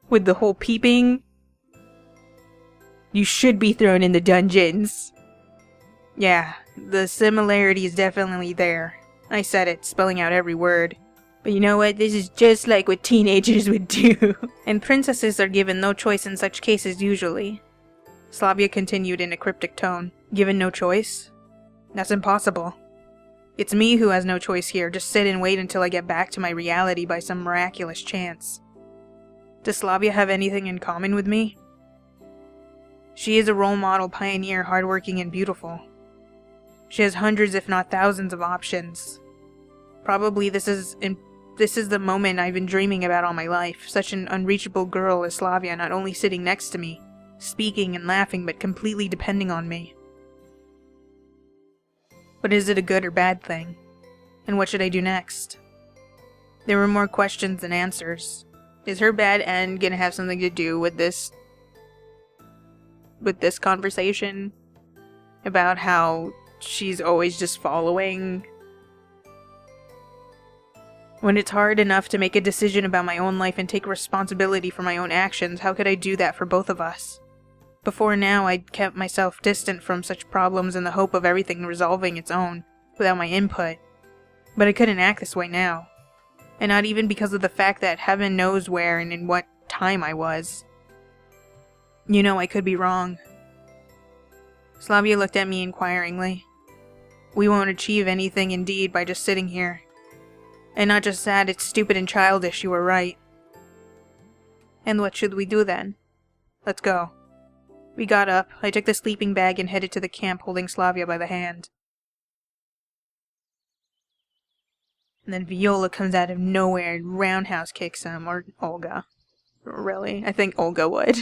with the whole peeping, you should be thrown in the dungeons. Yeah, the similarity is definitely there. I said it, spelling out every word. But you know what? This is just like what teenagers would do. And princesses are given no choice in such cases usually. Slavya continued in a cryptic tone. Given no choice? That's impossible. It's me who has no choice here. Just sit and wait until I get back to my reality by some miraculous chance. Does Slavya have anything in common with me? She is a role model, pioneer, hardworking, and beautiful. She has hundreds if not thousands of options. Probably this is the moment I've been dreaming about all my life. Such an unreachable girl as Slavya, not only sitting next to me, speaking and laughing, but completely depending on me. But is it a good or bad thing? And what should I do next? There were more questions than answers. Is her bad end gonna have something to do with this conversation? About how she's always just following? When it's hard enough to make a decision about my own life and take responsibility for my own actions, how could I do that for both of us? Before now, I'd kept myself distant from such problems in the hope of everything resolving its own, without my input. But I couldn't act this way now. And not even because of the fact that heaven knows where and in what time I was. You know, I could be wrong. Slavya looked at me inquiringly. We won't achieve anything indeed by just sitting here. And not just that, it's stupid and childish, you were right. And what should we do then? Let's go. We got up, I took the sleeping bag and headed to the camp holding Slavya by the hand. And then Viola comes out of nowhere and roundhouse kicks him, or Olga. Really? I think Olga would.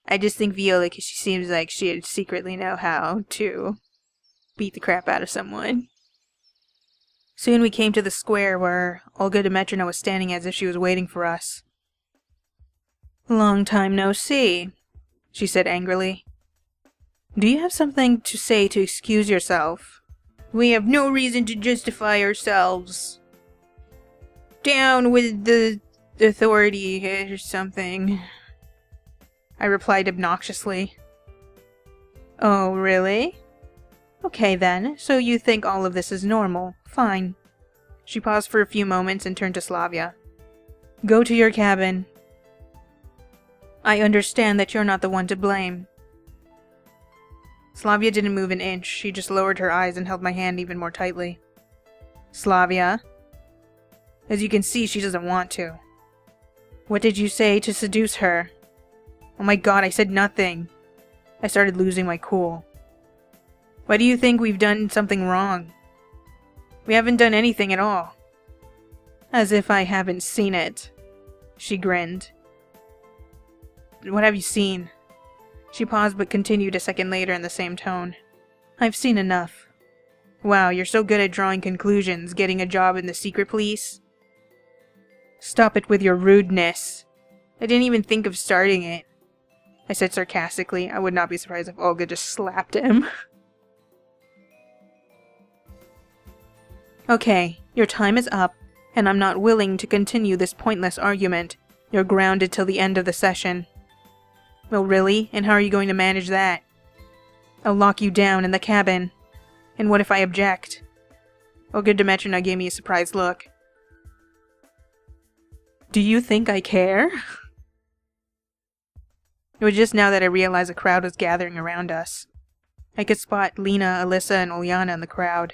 I just think Viola because she seems like she'd secretly know how to beat the crap out of someone. Soon we came to the square where Olga Dmitrievna was standing as if she was waiting for us. Long time no see, she said angrily. Do you have something to say to excuse yourself? We have no reason to justify ourselves. Down with the authority or something, I replied obnoxiously. Oh, really? Okay then, so you think all of this is normal. Fine. She paused for a few moments and turned to Slavya. Go to your cabin. I understand that you're not the one to blame. Slavya didn't move an inch, she just lowered her eyes and held my hand even more tightly. Slavya? As you can see, she doesn't want to. What did you say to seduce her? Oh my god, I said nothing. I started losing my cool. Why do you think we've done something wrong? We haven't done anything at all. As if I haven't seen it. She grinned. What have you seen? She paused but continued a second later in the same tone. I've seen enough. Wow, you're so good at drawing conclusions, getting a job in the secret police. Stop it with your rudeness. I didn't even think of starting it. I said sarcastically. I would not be surprised if Olga just slapped him. Okay, your time is up, and I'm not willing to continue this pointless argument. You're grounded till the end of the session. Well, really? And how are you going to manage that? I'll lock you down in the cabin. And what if I object? Olga Dmitrievna gave me a surprised look. Do you think I care? It was just now that I realized a crowd was gathering around us. I could spot Lena, Alyssa, and Ulyana in the crowd.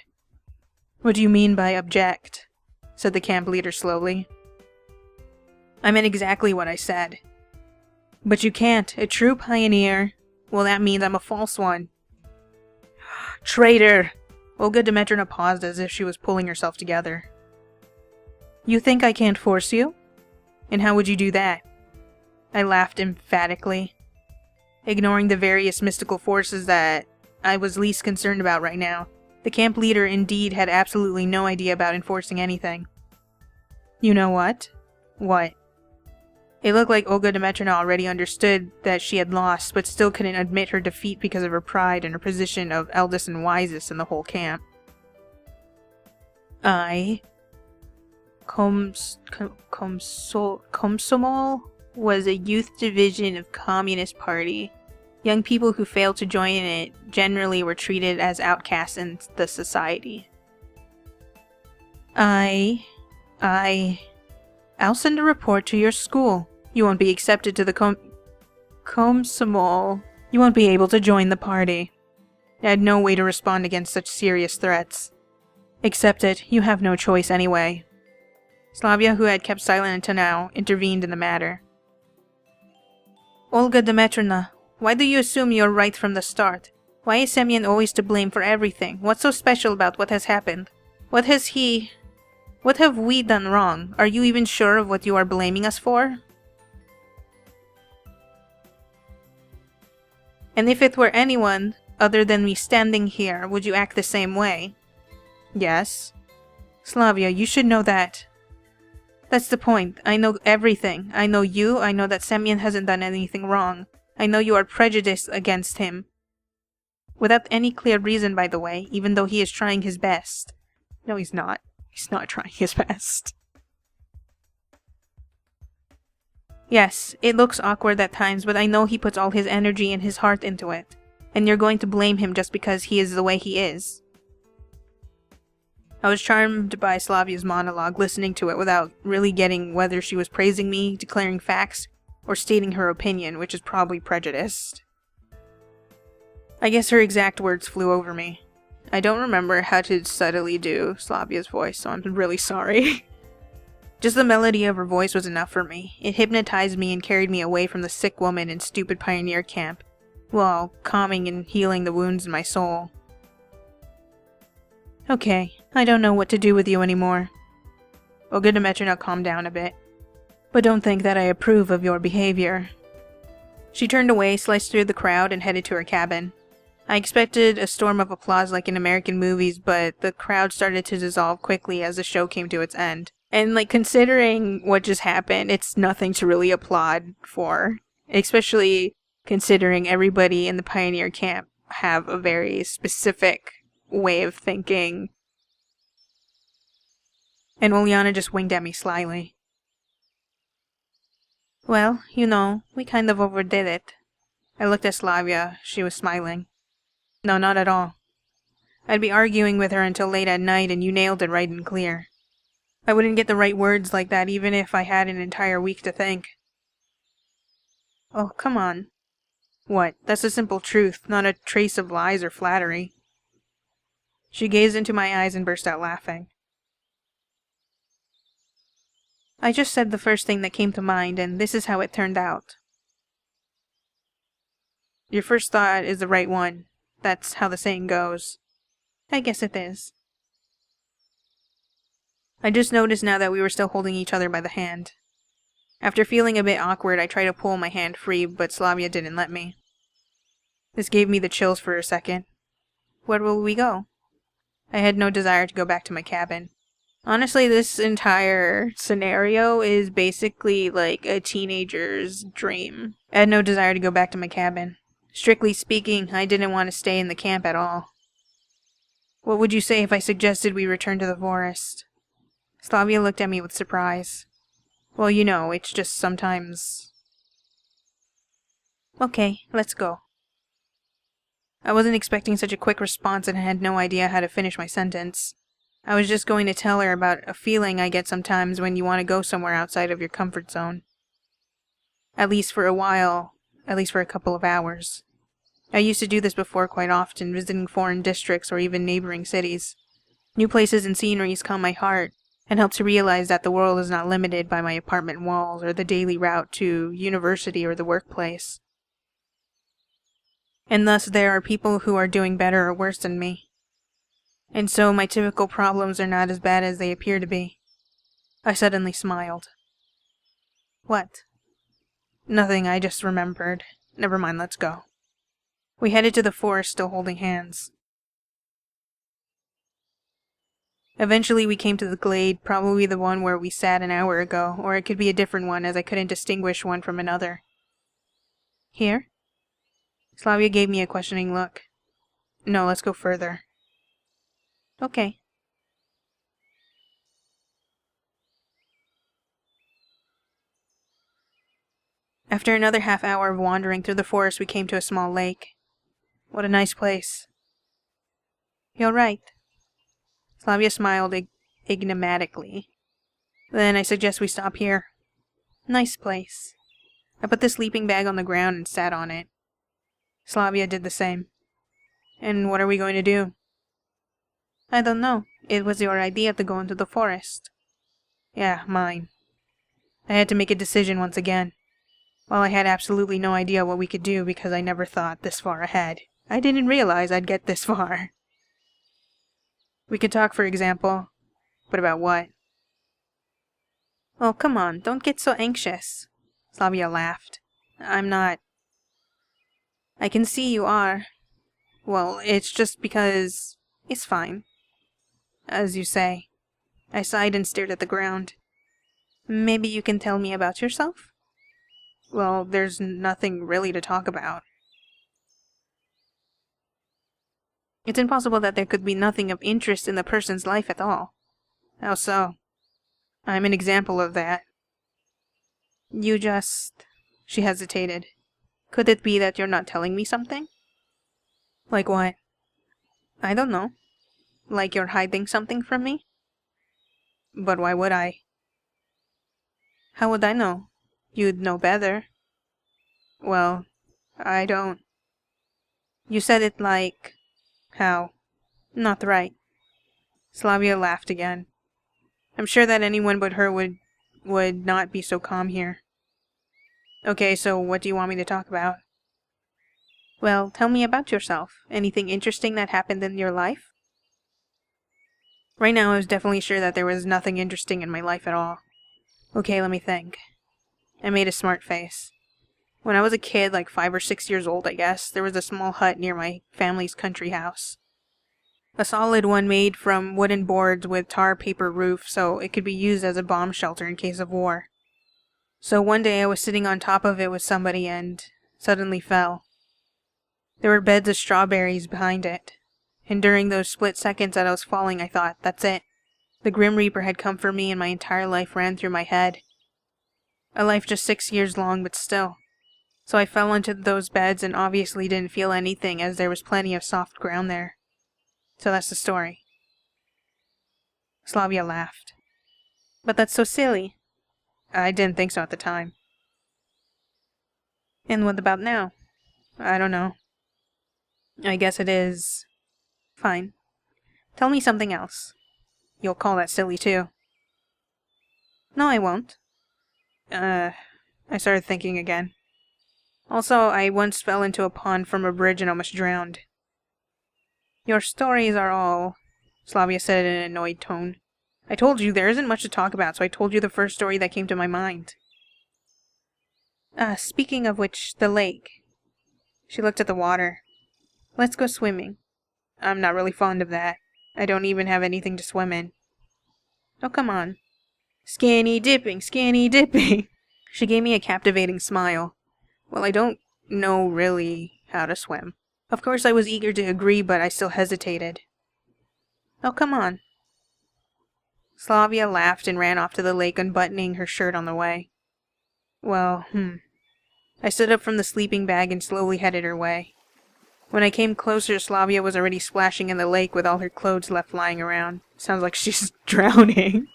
What do you mean by object? Said the camp leader slowly. I meant exactly what I said. But you can't. A true pioneer. Well, that means I'm a false one. Traitor! Olga Dmitrievna paused as if she was pulling herself together. You think I can't force you? And how would you do that? I laughed emphatically, ignoring the various mystical forces that I was least concerned about right now. The camp leader indeed had absolutely no idea about enforcing anything. You know what? What? It looked like Olga Dmitrievna already understood that she had lost, but still couldn't admit her defeat because of her pride and her position of eldest and wisest in the whole camp. Komsomol was a youth division of Communist Party. Young people who failed to join it generally were treated as outcasts in the society. I'll send a report to your school. You won't be accepted to the Komsomol. You won't be able to join the party. I had no way to respond against such serious threats. Accept it. You have no choice anyway. Slavya, who had kept silent until now, intervened in the matter. Olga Dmitrievna, why do you assume you're right from the start? Why is Semyon always to blame for everything? What's so special about what has happened? What have we done wrong? Are you even sure of what you are blaming us for? And if it were anyone other than me standing here, would you act the same way? Yes. Slavya, you should know that. That's the point. I know everything. I know you. I know that Semyon hasn't done anything wrong. I know you are prejudiced against him. Without any clear reason, by the way, even though he is trying his best. No, he's not. He's not trying his best. Yes, it looks awkward at times, but I know he puts all his energy and his heart into it. And you're going to blame him just because he is the way he is. I was charmed by Slavya's monologue, listening to it without really getting whether she was praising me, declaring facts, or stating her opinion, which is probably prejudiced. I guess her exact words flew over me. I don't remember how to subtly do Slavya's voice, so I'm really sorry. Just the melody of her voice was enough for me. It hypnotized me and carried me away from the sick woman in stupid pioneer camp, while calming and healing the wounds in my soul. Okay, I don't know what to do with you anymore. Olga Dmitrievna calmed down a bit. But don't think that I approve of your behavior. She turned away, sliced through the crowd, and headed to her cabin. I expected a storm of applause like in American movies, but the crowd started to dissolve quickly as the show came to its end. And considering what just happened, it's nothing to really applaud for. Especially considering everybody in the pioneer camp have a very specific way of thinking. And Uliana just winked at me slyly. Well, we kind of overdid it. I looked at Slavya. She was smiling. No, not at all. I'd be arguing with her until late at night, and you nailed it right and clear. I wouldn't get the right words like that even if I had an entire week to think. Oh, come on. What? That's the simple truth, not a trace of lies or flattery. She gazed into my eyes and burst out laughing. I just said the first thing that came to mind, and this is how it turned out. Your first thought is the right one. That's how the saying goes. I guess it is. I just noticed now that we were still holding each other by the hand. After feeling a bit awkward, I tried to pull my hand free, but Slavya didn't let me. This gave me the chills for a second. Where will we go? I had no desire to go back to my cabin. Honestly, this entire scenario is basically like a teenager's dream. I had no desire to go back to my cabin. Strictly speaking, I didn't want to stay in the camp at all. What would you say if I suggested we return to the forest? Slavya looked at me with surprise. Well, it's just sometimes... Okay, let's go. I wasn't expecting such a quick response and I had no idea how to finish my sentence. I was just going to tell her about a feeling I get sometimes when you want to go somewhere outside of your comfort zone. At least for a while, at least for a couple of hours. I used to do this before quite often, visiting foreign districts or even neighboring cities. New places and sceneries calm my heart and help to realize that the world is not limited by my apartment walls or the daily route to university or the workplace. And thus there are people who are doing better or worse than me. And so my typical problems are not as bad as they appear to be. I suddenly smiled. What? Nothing, I just remembered. Never mind, let's go. We headed to the forest, still holding hands. Eventually we came to the glade, probably the one where we sat an hour ago, or it could be a different one as I couldn't distinguish one from another. Here? Slavya gave me a questioning look. No, let's go further. Okay. After another half hour of wandering through the forest, we came to a small lake. What a nice place. You're right. Slavya smiled enigmatically. Then I suggest we stop here. Nice place. I put the sleeping bag on the ground and sat on it. Slavya did the same. And what are we going to do? I don't know. It was your idea to go into the forest. Yeah, mine. I had to make a decision once again. While I had absolutely no idea what we could do because I never thought this far ahead, I didn't realize I'd get this far. We could talk, for example. But about what? Oh, come on, don't get so anxious. Slavya laughed. I'm not. I can see you are. Well, it's just because... It's fine. As you say. I sighed and stared at the ground. Maybe you can tell me about yourself? Well, there's nothing really to talk about. It's impossible that there could be nothing of interest in the person's life at all. How so? I'm an example of that. You just... She hesitated. Could it be that you're not telling me something? Like what? I don't know. Like you're hiding something from me? But why would I? How would I know? You'd know better. Well, I don't. You said it like... How? Not right. Slavya laughed again. I'm sure that anyone but her would not be so calm here. Okay, so what do you want me to talk about? Well, tell me about yourself. Anything interesting that happened in your life? Right now, I was definitely sure that there was nothing interesting in my life at all. Okay, let me think. I made a smart face. When I was a kid, like 5 or 6 years old, I guess, there was a small hut near my family's country house. A solid one made from wooden boards with tar paper roof so it could be used as a bomb shelter in case of war. So one day I was sitting on top of it with somebody and suddenly fell. There were beds of strawberries behind it. And during those split seconds that I was falling, I thought, that's it. The Grim Reaper had come for me and my entire life ran through my head. A life just 6 years long, but still. So I fell into those beds and obviously didn't feel anything as there was plenty of soft ground there. So that's the story. Slavya laughed. But that's so silly. I didn't think so at the time. And what about now? I don't know. I guess it is... Fine. Tell me something else. You'll call that silly too. No, I won't. I started thinking again. Also, I once fell into a pond from a bridge and almost drowned. Your stories are all... Slavya said in an annoyed tone. I told you there isn't much to talk about, so I told you the first story that came to my mind. Speaking of which, the lake. She looked at the water. Let's go swimming. I'm not really fond of that. I don't even have anything to swim in. Oh, come on. Skinny dipping, skinny dipping. She gave me a captivating smile. Well, I don't know really how to swim. Of course I was eager to agree, but I still hesitated. Oh, come on. Slavya laughed and ran off to the lake, unbuttoning her shirt on the way. Well, I stood up from the sleeping bag and slowly headed her way. When I came closer, Slavya was already splashing in the lake with all her clothes left lying around. Sounds like she's drowning.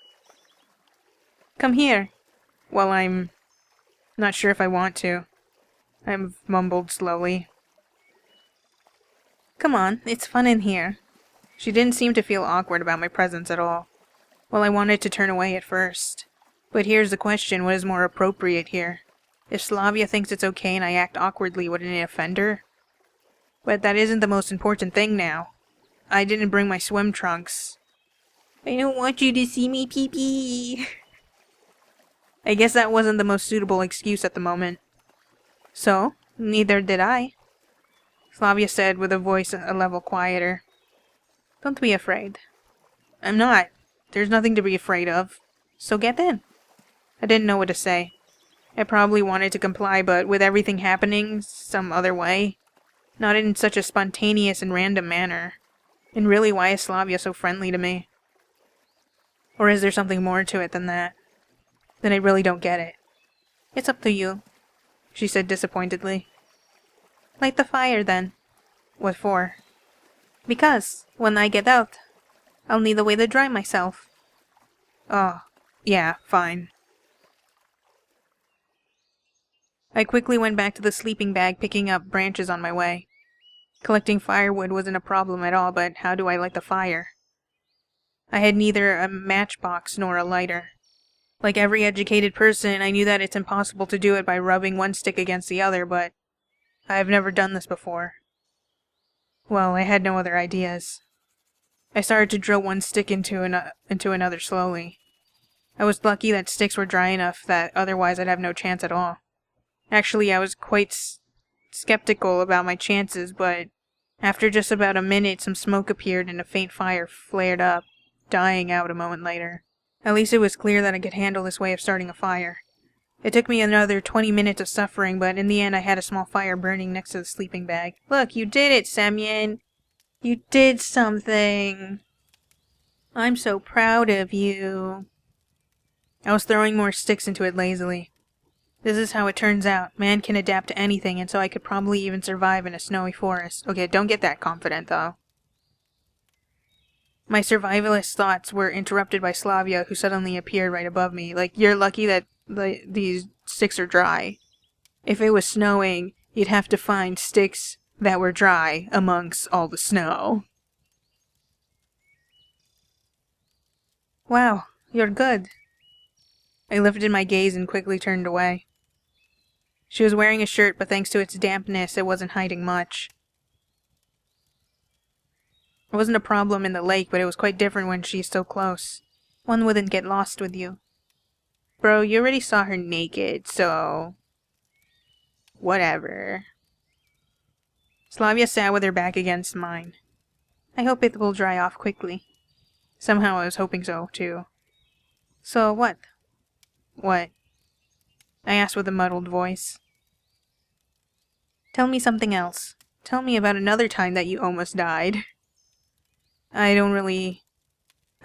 Come here. Well, I'm not sure if I want to. I mumbled slowly. Come on, it's fun in here. She didn't seem to feel awkward about my presence at all. Well, I wanted to turn away at first. But here's the question, what is more appropriate here? If Slavya thinks it's okay and I act awkwardly, wouldn't it offend her? But that isn't the most important thing now. I didn't bring my swim trunks. I don't want you to see me pee-pee. I guess that wasn't the most suitable excuse at the moment. So, neither did I. Slavya said with a voice a level quieter. Don't be afraid. I'm not. There's nothing to be afraid of. So get in. I didn't know what to say. I probably wanted to comply, but with everything happening some other way, not in such a spontaneous and random manner. And really, why is Slavya so friendly to me? Or is there something more to it than that? Then I really don't get it. It's up to you, she said disappointedly. Light the fire, then. What for? Because, when I get out, I'll need a way to dry myself. Oh, yeah, fine. I quickly went back to the sleeping bag, picking up branches on my way. Collecting firewood wasn't a problem at all, but how do I light the fire? I had neither a matchbox nor a lighter. Like every educated person, I knew that it's impossible to do it by rubbing one stick against the other, but I have never done this before. Well, I had no other ideas. I started to drill one stick into another slowly. I was lucky that sticks were dry enough that otherwise I'd have no chance at all. Actually, I was quite skeptical about my chances, but after just about a minute, some smoke appeared and a faint fire flared up, dying out a moment later. At least it was clear that I could handle this way of starting a fire. It took me another 20 minutes of suffering, but in the end I had a small fire burning next to the sleeping bag. Look, you did it, Semyon! You did something! I'm so proud of you. I was throwing more sticks into it lazily. This is how it turns out. Man can adapt to anything, and so I could probably even survive in a snowy forest. Okay, don't get that confident, though. My survivalist thoughts were interrupted by Slavya, who suddenly appeared right above me. Like, you're lucky that these sticks are dry. If it was snowing, you'd have to find sticks that were dry amongst all the snow. Wow, you're good. I lifted my gaze and quickly turned away. She was wearing a shirt, but thanks to its dampness, it wasn't hiding much. It wasn't a problem in the lake, but it was quite different when she's so close. One wouldn't get lost with you. Bro, you already saw her naked, so... whatever. Slavya sat with her back against mine. I hope it will dry off quickly. Somehow I was hoping so, too. So what? What? I asked with a muddled voice. Tell me something else. Tell me about another time that you almost died. I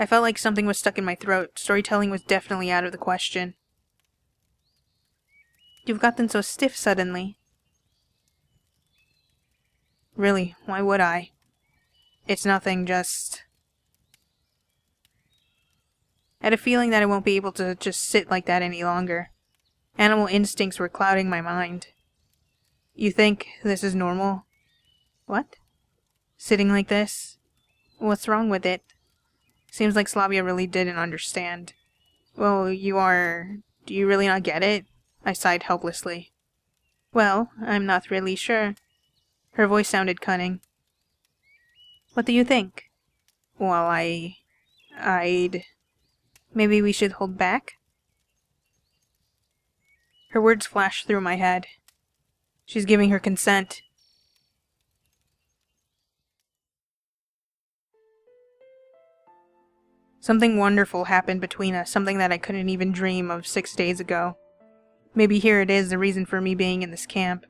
felt like something was stuck in my throat. Storytelling was definitely out of the question. You've gotten so stiff suddenly. Really, why would I? It's nothing, just... I had a feeling that I won't be able to just sit like that any longer. Animal instincts were clouding my mind. You think this is normal? What? Sitting like this? What's wrong with it? Seems like Slavya really didn't understand. Well, do you really not get it? I sighed helplessly. Well, I'm not really sure. Her voice sounded cunning. What do you think? Well, I'd... Maybe we should hold back? Her words flashed through my head. She's giving her consent. Something wonderful happened between us, something that I couldn't even dream of 6 days ago. Maybe here it is, the reason for me being in this camp.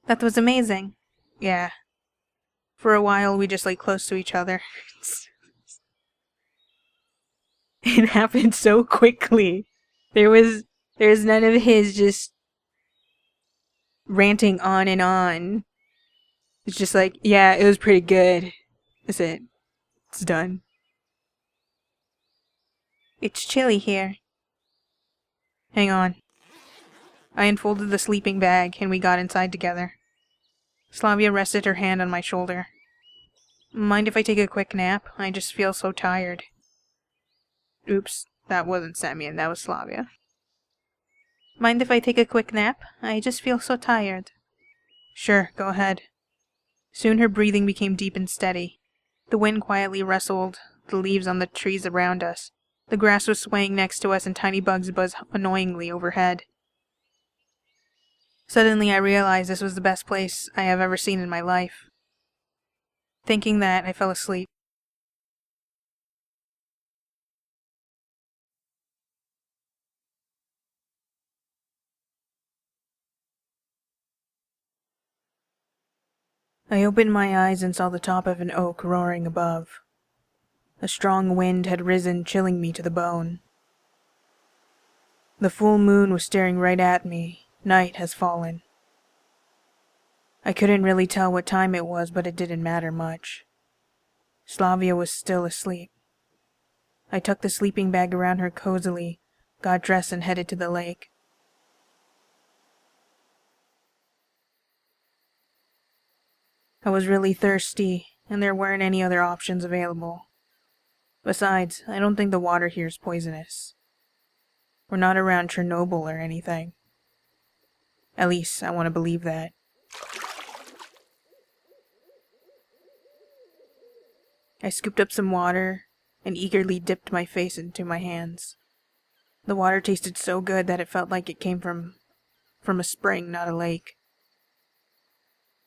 That was amazing. Yeah. For a while, we just lay close to each other. It happened so quickly. There's none of his just ranting on and on. It's just like, yeah, it was pretty good. That's it. It's done. It's chilly here. Hang on. I unfolded the sleeping bag and we got inside together. Slavya rested her hand on my shoulder. Mind if I take a quick nap? I just feel so tired. Oops, that wasn't Semyon, that was Slavya. Mind if I take a quick nap? I just feel so tired. Sure, go ahead. Soon her breathing became deep and steady. The wind quietly rustled the leaves on the trees around us. The grass was swaying next to us and tiny bugs buzzed annoyingly overhead. Suddenly I realized this was the best place I have ever seen in my life. Thinking that, I fell asleep. I opened my eyes and saw the top of an oak roaring above. A strong wind had risen, chilling me to the bone. The full moon was staring right at me. Night has fallen. I couldn't really tell what time it was, but it didn't matter much. Slavya was still asleep. I tucked the sleeping bag around her cozily, got dressed and headed to the lake. I was really thirsty, and there weren't any other options available. Besides, I don't think the water here is poisonous. We're not around Chernobyl or anything. At least, I want to believe that. I scooped up some water and eagerly dipped my face into my hands. The water tasted so good that it felt like it came from a spring, not a lake.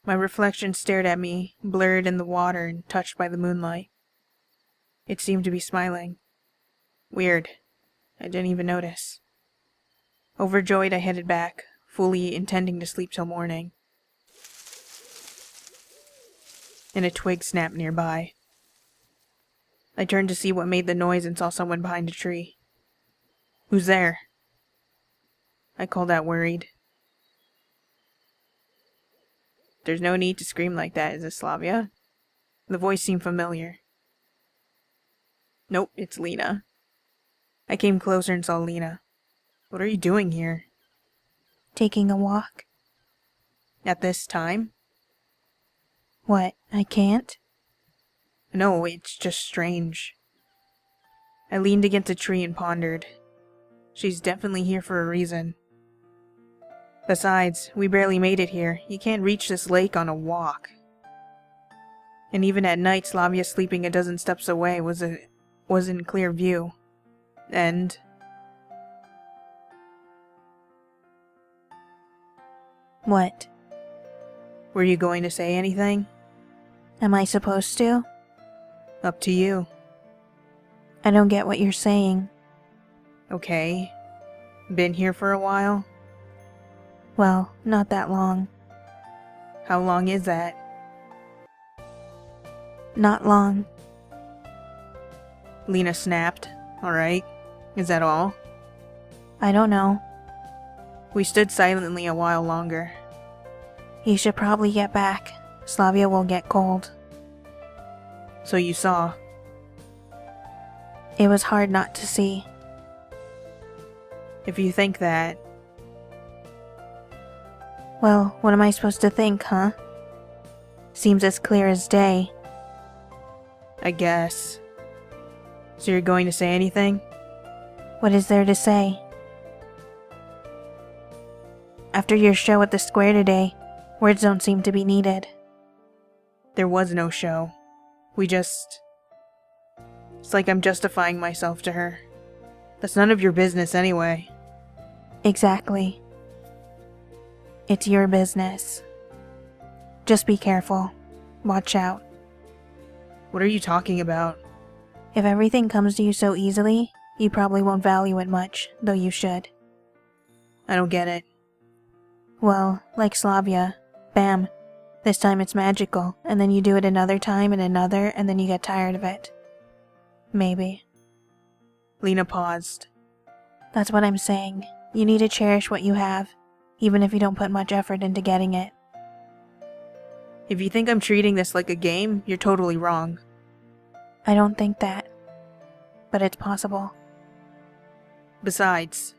My reflection stared at me, blurred in the water and touched by the moonlight. It seemed to be smiling. Weird. I didn't even notice. Overjoyed, I headed back, fully intending to sleep till morning. And a twig snapped nearby. I turned to see what made the noise and saw someone behind a tree. Who's there? I called out, worried. There's no need to scream like that, is it, Slavya? The voice seemed familiar. Nope, it's Lena. I came closer and saw Lena. What are you doing here? Taking a walk. At this time? What, I can't? No, it's just strange. I leaned against a tree and pondered. She's definitely here for a reason. Besides, we barely made it here. You can't reach this lake on a walk. And even at night, Slavya sleeping a dozen steps away was in clear view. And... What? Were you going to say anything? Am I supposed to? Up to you. I don't get what you're saying. Okay. Been here for a while? Well, not that long. How long is that? Not long. Lena snapped. Alright. Is that all? I don't know. We stood silently a while longer. You should probably get back. Slavya will get cold. So you saw. It was hard not to see. If you think that... Well, what am I supposed to think, huh? Seems as clear as day. I guess. So you're going to say anything? What is there to say? After your show at the square today, words don't seem to be needed. There was no show. We just... It's like I'm justifying myself to her. That's none of your business anyway. Exactly. It's your business. Just be careful. Watch out. What are you talking about? If everything comes to you so easily, you probably won't value it much, though you should. I don't get it. Well, like Slavya. Bam. This time it's magical, and then you do it another time and another, and then you get tired of it. Maybe. Lena paused. That's what I'm saying. You need to cherish what you have, even if you don't put much effort into getting it. If you think I'm treating this like a game, you're totally wrong. I don't think that. But it's possible. Besides,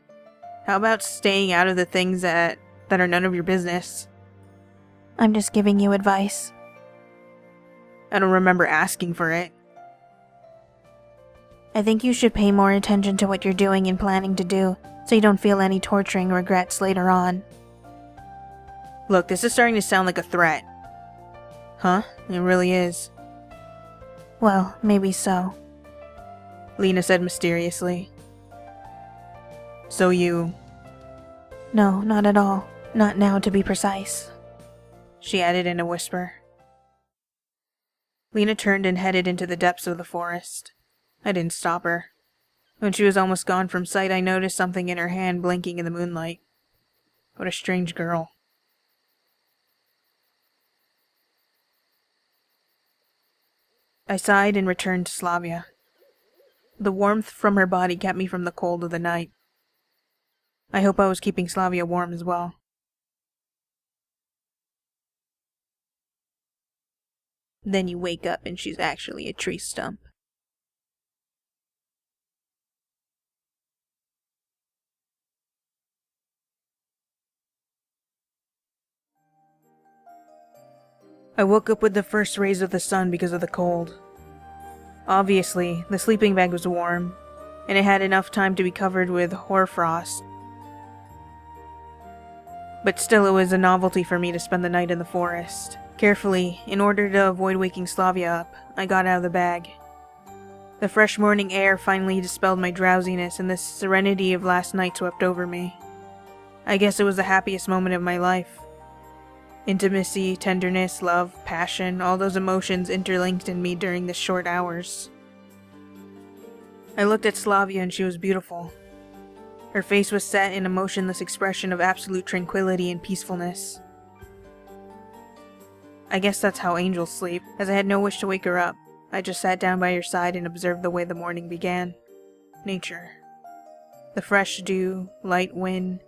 how about staying out of the things that are none of your business? I'm just giving you advice. I don't remember asking for it. I think you should pay more attention to what you're doing and planning to do, so you don't feel any torturing regrets later on. Look, this is starting to sound like a threat. Huh? It really is. Well, maybe so. Lena said mysteriously. So you... No, not at all. Not now, to be precise. She added in a whisper. Lena turned and headed into the depths of the forest. I didn't stop her. When she was almost gone from sight, I noticed something in her hand blinking in the moonlight. What a strange girl. I sighed and returned to Slavya. The warmth from her body kept me from the cold of the night. I hope I was keeping Slavya warm as well. Then you wake up and she's actually a tree stump. I woke up with the first rays of the sun because of the cold. Obviously, the sleeping bag was warm, and it had enough time to be covered with hoarfrost. But still, it was a novelty for me to spend the night in the forest. Carefully, in order to avoid waking Slavya up, I got out of the bag. The fresh morning air finally dispelled my drowsiness, and the serenity of last night swept over me. I guess it was the happiest moment of my life. Intimacy, tenderness, love, passion, all those emotions interlinked in me during the short hours. I looked at Slavya and she was beautiful. Her face was set in a motionless expression of absolute tranquility and peacefulness. I guess that's how angels sleep. As I had no wish to wake her up, I just sat down by her side and observed the way the morning began. Nature. The fresh dew, light wind,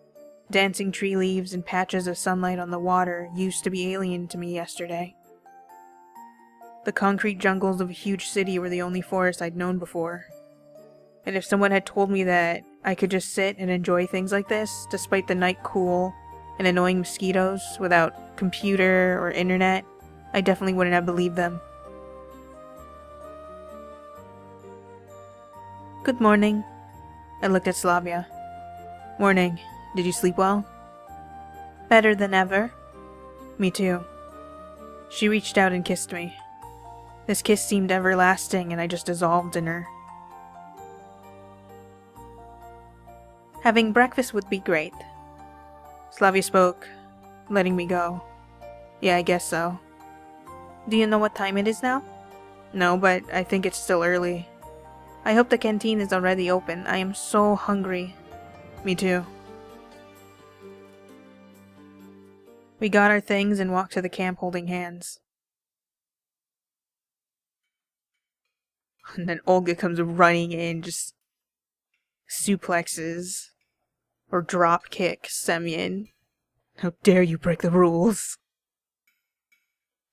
dancing tree leaves and patches of sunlight on the water used to be alien to me yesterday. The concrete jungles of a huge city were the only forest I'd known before. And if someone had told me that I could just sit and enjoy things like this, despite the night cool and annoying mosquitoes, without computer or internet, I definitely wouldn't have believed them. Good morning. I looked at Slavya. Morning. Did you sleep well? Better than ever. Me too. She reached out and kissed me. This kiss seemed everlasting, and I just dissolved in her. Having breakfast would be great. Slavya spoke, letting me go. Yeah, I guess so. Do you know what time it is now? No, but I think it's still early. I hope the canteen is already open. I am so hungry. Me too. We got our things and walked to the camp holding hands. And then Olga comes running in, just suplexes or drop kick Semyon. How dare you break the rules?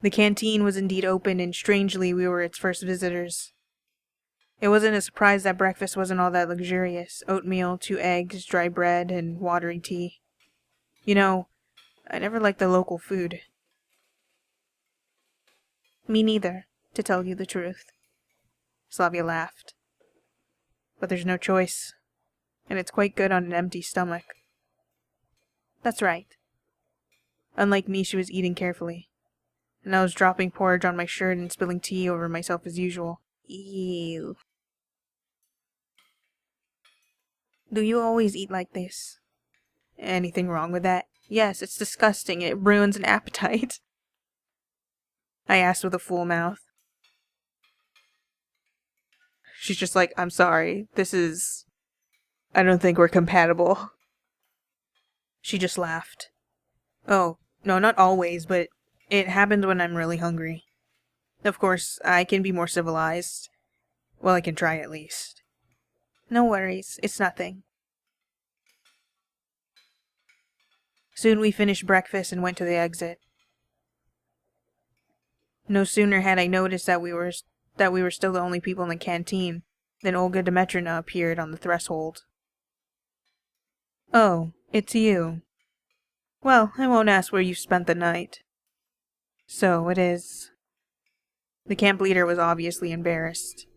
The canteen was indeed open, and strangely we were its first visitors. It wasn't a surprise that breakfast wasn't all that luxurious. Oatmeal, 2 eggs, dry bread, and watery tea. You know, I never liked the local food. Me neither, to tell you the truth. Slavya laughed. But there's no choice, and it's quite good on an empty stomach. That's right. Unlike me, she was eating carefully, and I was dropping porridge on my shirt and spilling tea over myself as usual. Ew. Do you always eat like this? Anything wrong with that? Yes, it's disgusting. It ruins an appetite. I asked with a full mouth. She's just like, I'm sorry. I don't think we're compatible. She just laughed. Oh, no, not always, but it happens when I'm really hungry. Of course, I can be more civilized. Well, I can try at least. No worries, it's nothing. Soon we finished breakfast and went to the exit. No sooner had I noticed that we were still the only people in the canteen than Olga Dmitrievna appeared on the threshold. Oh, it's you. Well, I won't ask where you spent the night. So it is. The camp leader was obviously embarrassed.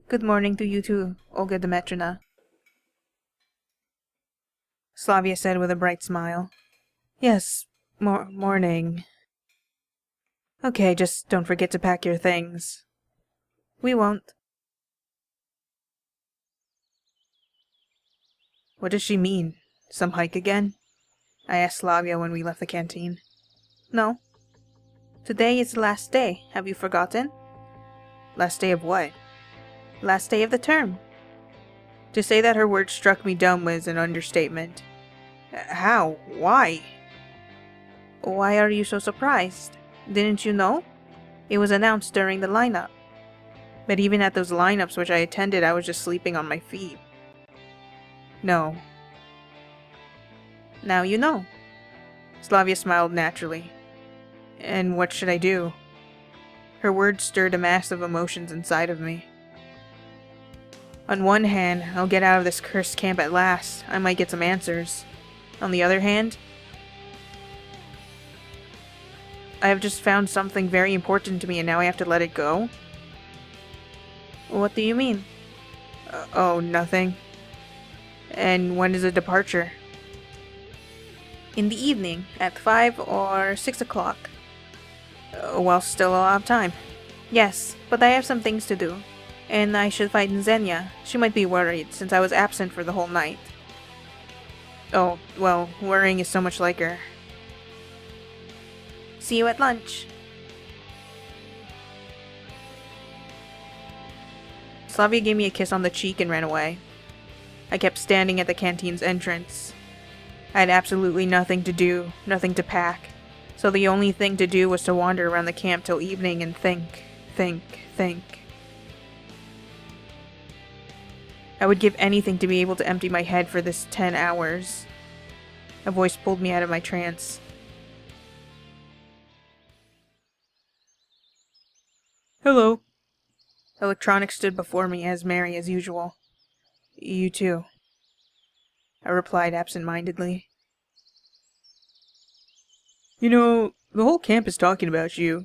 Good morning to you too, Olga Dmitrievna. Slavya said with a bright smile. Yes, morning. Okay, just don't forget to pack your things. We won't. What does she mean? Some hike again? I asked Slavya when we left the canteen. No. Today is the last day, have you forgotten? Last day of what? Last day of the term. To say that her words struck me dumb was an understatement. How? Why? Why are you so surprised? Didn't you know? It was announced during the lineup. But even at those lineups which I attended, I was just sleeping on my feet. No. Now you know. Slavya smiled naturally. And what should I do? Her words stirred a mass of emotions inside of me. On one hand, I'll get out of this cursed camp at last. I might get some answers. On the other hand, I have just found something very important to me and now I have to let it go? What do you mean? Oh, nothing. And when is the departure? In the evening, at 5 or 6 o'clock. Well, still a lot of time. Yes, but I have some things to do. And I should find Xenia. She might be worried, since I was absent for the whole night. Oh, well, worrying is so much like her. See you at lunch. Slavya gave me a kiss on the cheek and ran away. I kept standing at the canteen's entrance. I had absolutely nothing to do, nothing to pack, so the only thing to do was to wander around the camp till evening and think. I would give anything to be able to empty my head for this 10 hours. A voice pulled me out of my trance. Hello. Electronics stood before me as merry as usual. You too, I replied absent-mindedly. You know, the whole camp is talking about you.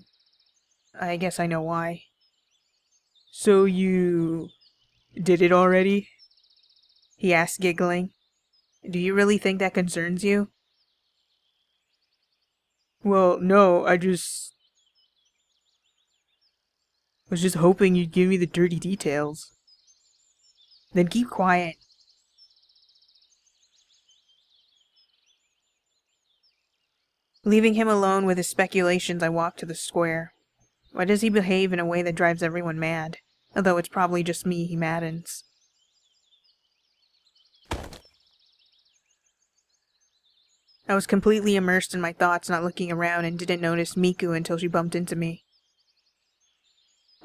I guess I know why. So you did it already? He asked, giggling. Do you really think that concerns you? Well, no, I was just hoping you'd give me the dirty details. Then keep quiet. Leaving him alone with his speculations, I walked to the square. Why does he behave in a way that drives everyone mad? Although it's probably just me he maddens. I was completely immersed in my thoughts, not looking around, and didn't notice Miku until she bumped into me.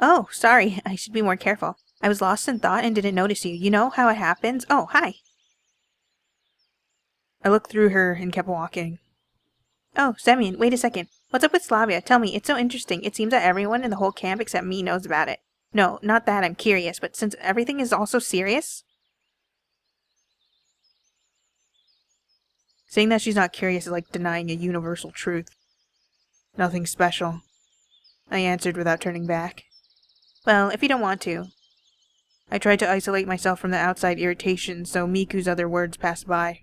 Oh, sorry. I should be more careful. I was lost in thought and didn't notice you. You know how it happens? Oh, hi. I looked through her and kept walking. Oh, Semyon, wait a second. What's up with Slavya? Tell me, it's so interesting. It seems that everyone in the whole camp except me knows about it. No, not that I'm curious, but since everything is also serious? Saying that she's not curious is like denying a universal truth. Nothing special, I answered without turning back. Well, if you don't want to. I tried to isolate myself from the outside irritation, so Miku's other words passed by.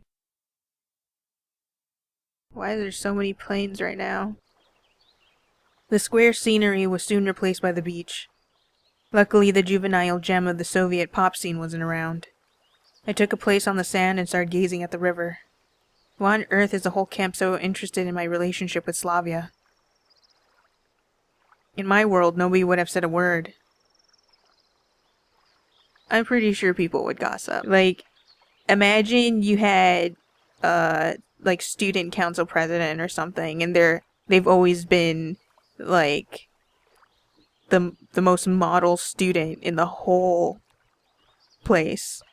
Why are there so many planes right now? The square scenery was soon replaced by the beach. Luckily, the juvenile gem of the Soviet pop scene wasn't around. I took a place on the sand and started gazing at the river. Why on earth is the whole camp so interested in my relationship with Slavya? In my world, nobody would have said a word. I'm pretty sure people would gossip. Like, imagine you had, like, student council president or something, and they've always been, like, the most model student in the whole place.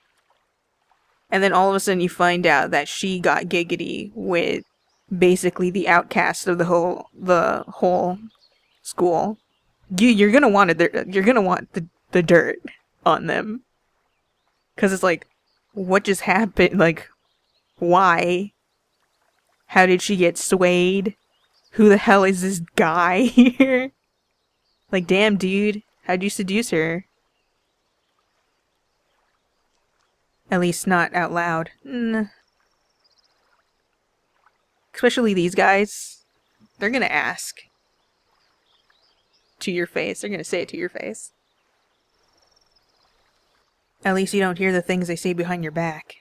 And then all of a sudden you find out that she got giggity with basically the outcast of the whole school. You're gonna want it. You're gonna want the dirt on them, because it's like, what just happened? Like, why? How did she get swayed? Who the hell is this guy here? Like, damn, dude, how'd you seduce her? At least not out loud. Especially these guys. They're gonna ask. To your face. They're gonna say it to your face. At least you don't hear the things they say behind your back.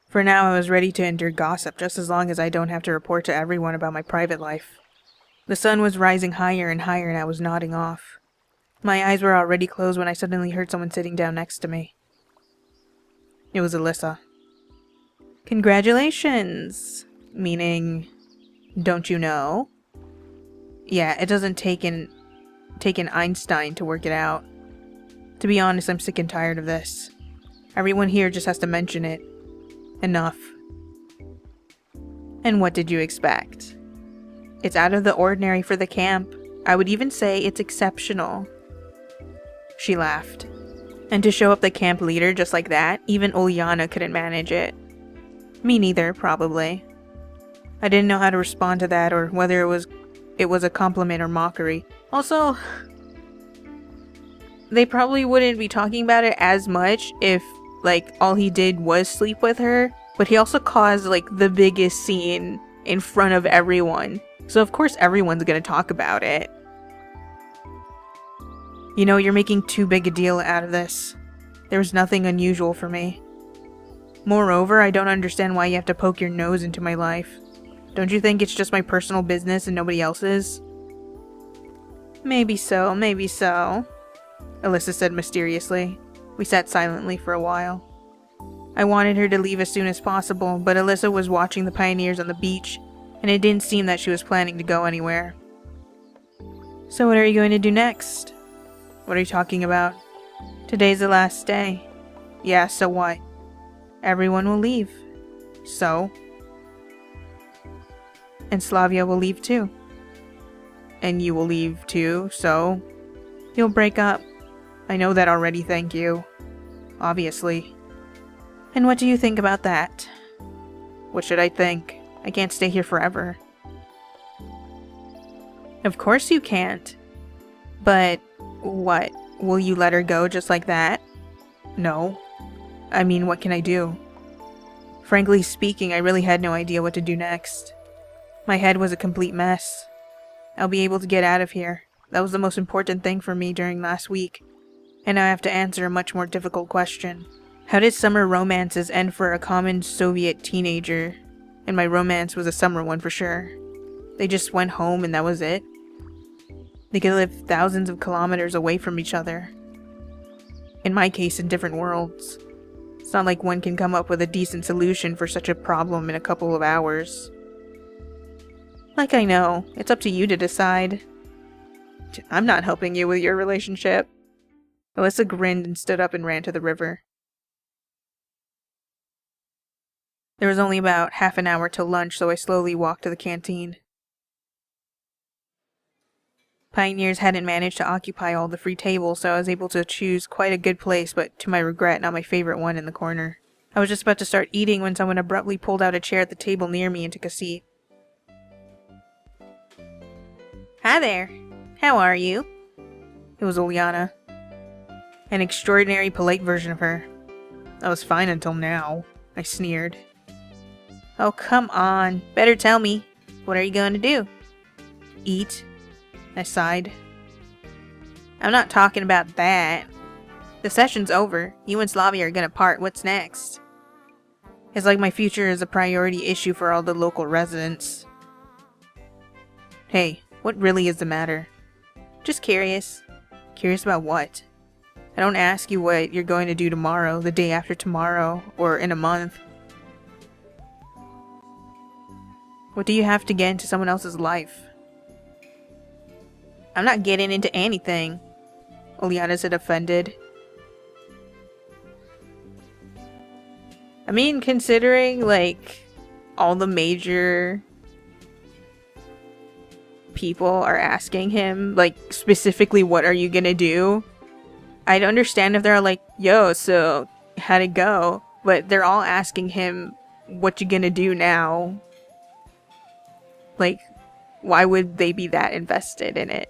For now, I was ready to endure gossip, just as long as I don't have to report to everyone about my private life. The sun was rising higher and higher, and I was nodding off. My eyes were already closed when I suddenly heard someone sitting down next to me. It was Alyssa. Congratulations! Meaning, don't you know? Yeah, it doesn't take an Einstein to work it out. To be honest, I'm sick and tired of this. Everyone here just has to mention it. Enough. And what did you expect? It's out of the ordinary for the camp. I would even say it's exceptional. She laughed. And to show up the camp leader just like that, even Uliana couldn't manage it. Me neither, probably. I didn't know how to respond to that, or whether it was a compliment or mockery. Also, they probably wouldn't be talking about it as much if, like, all he did was sleep with her, but he also caused, like, the biggest scene in front of everyone. So of course everyone's gonna talk about it. You know, you're making too big a deal out of this. There was nothing unusual for me. Moreover, I don't understand why you have to poke your nose into my life. Don't you think it's just my personal business and nobody else's? Maybe so, Alyssa said mysteriously. We sat silently for a while. I wanted her to leave as soon as possible, but Alyssa was watching the pioneers on the beach, and it didn't seem that she was planning to go anywhere. So what are you going to do next? What are you talking about? Today's the last day. Yeah, so what? Everyone will leave. So? And Slavya will leave too. And you will leave too, so? You'll break up. I know that already, thank you. Obviously. And what do you think about that? What should I think? I can't stay here forever. Of course you can't. But, what? Will you let her go just like that? No. I mean, what can I do? Frankly speaking, I really had no idea what to do next. My head was a complete mess. I'll be able to get out of here. That was the most important thing for me during last week. And now I have to answer a much more difficult question. How did summer romances end for a common Soviet teenager? And my romance was a summer one for sure. They just went home and that was it? They could live thousands of kilometers away from each other. In my case, in different worlds. It's not like one can come up with a decent solution for such a problem in a couple of hours. Like I know, it's up to you to decide. I'm not helping you with your relationship. Alyssa grinned and stood up and ran to the river. There was only about half an hour till lunch, so I slowly walked to the canteen. Pioneers hadn't managed to occupy all the free tables, so I was able to choose quite a good place, but to my regret, not my favorite one in the corner. I was just about to start eating when someone abruptly pulled out a chair at the table near me and took a seat. Hi there. How are you? It was Uliana. An extraordinary polite version of her. I was fine until now, I sneered. Oh, come on. Better tell me. What are you going to do? Eat. I sighed. I'm not talking about that. The session's over. You and Slavya are gonna part. What's next? It's like my future is a priority issue for all the local residents. Hey, what really is the matter? Just curious. Curious about what? I don't ask you what you're going to do tomorrow, the day after tomorrow, or in a month. What do you have to get into someone else's life? I'm not getting into anything. Uliana said, offended. I mean, considering, like, all the major people are asking him, like, specifically, what are you gonna do? I'd understand if they're like, yo, so, how'd it go? But they're all asking him, what you gonna do now? Like, why would they be that invested in it?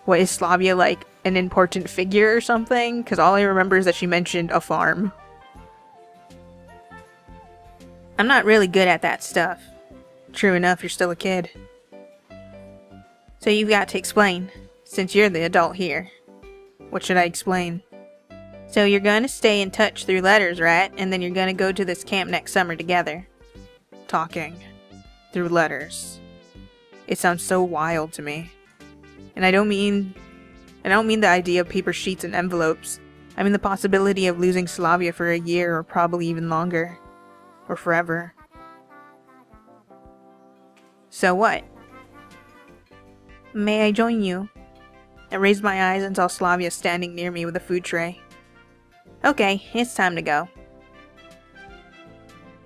What, is Slavya like an important figure or something? Because all I remember is that she mentioned a farm. I'm not really good at that stuff. True enough, you're still a kid. So you've got to explain, since you're the adult here. What should I explain? So you're going to stay in touch through letters, right? And then you're going to go to this camp next summer together. Talking. Through letters. It sounds so wild to me. And I don't mean the idea of paper sheets and envelopes. I mean the possibility of losing Slavya for a year or probably even longer. Or forever. So what? May I join you? I raised my eyes and saw Slavya standing near me with a food tray. Okay, it's time to go.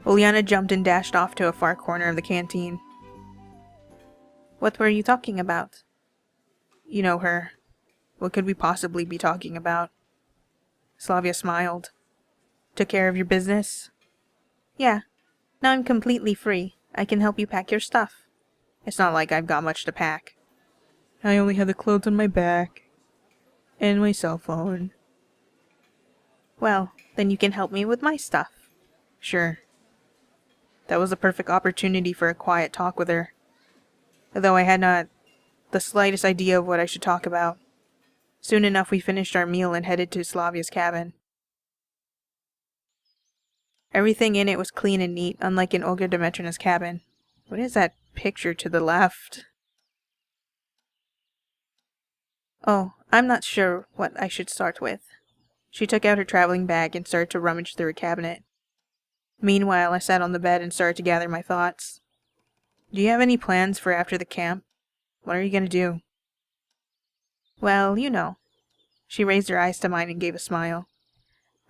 Uliana jumped and dashed off to a far corner of the canteen. What were you talking about? You know her. What could we possibly be talking about? Slavya smiled. Took care of your business? Yeah. Now I'm completely free. I can help you pack your stuff. It's not like I've got much to pack. I only have the clothes on my back. And my cell phone. Well, then you can help me with my stuff. Sure. That was a perfect opportunity for a quiet talk with her. Although I had not the slightest idea of what I should talk about. Soon enough we finished our meal and headed to Slavya's cabin. Everything in it was clean and neat, unlike in Olga Dmitrievna's cabin. What is that picture to the left? Oh, I'm not sure what I should start with. She took out her traveling bag and started to rummage through her cabinet. Meanwhile, I sat on the bed and started to gather my thoughts. Do you have any plans for after the camp? What are you going to do? Well, you know. She raised her eyes to mine and gave a smile.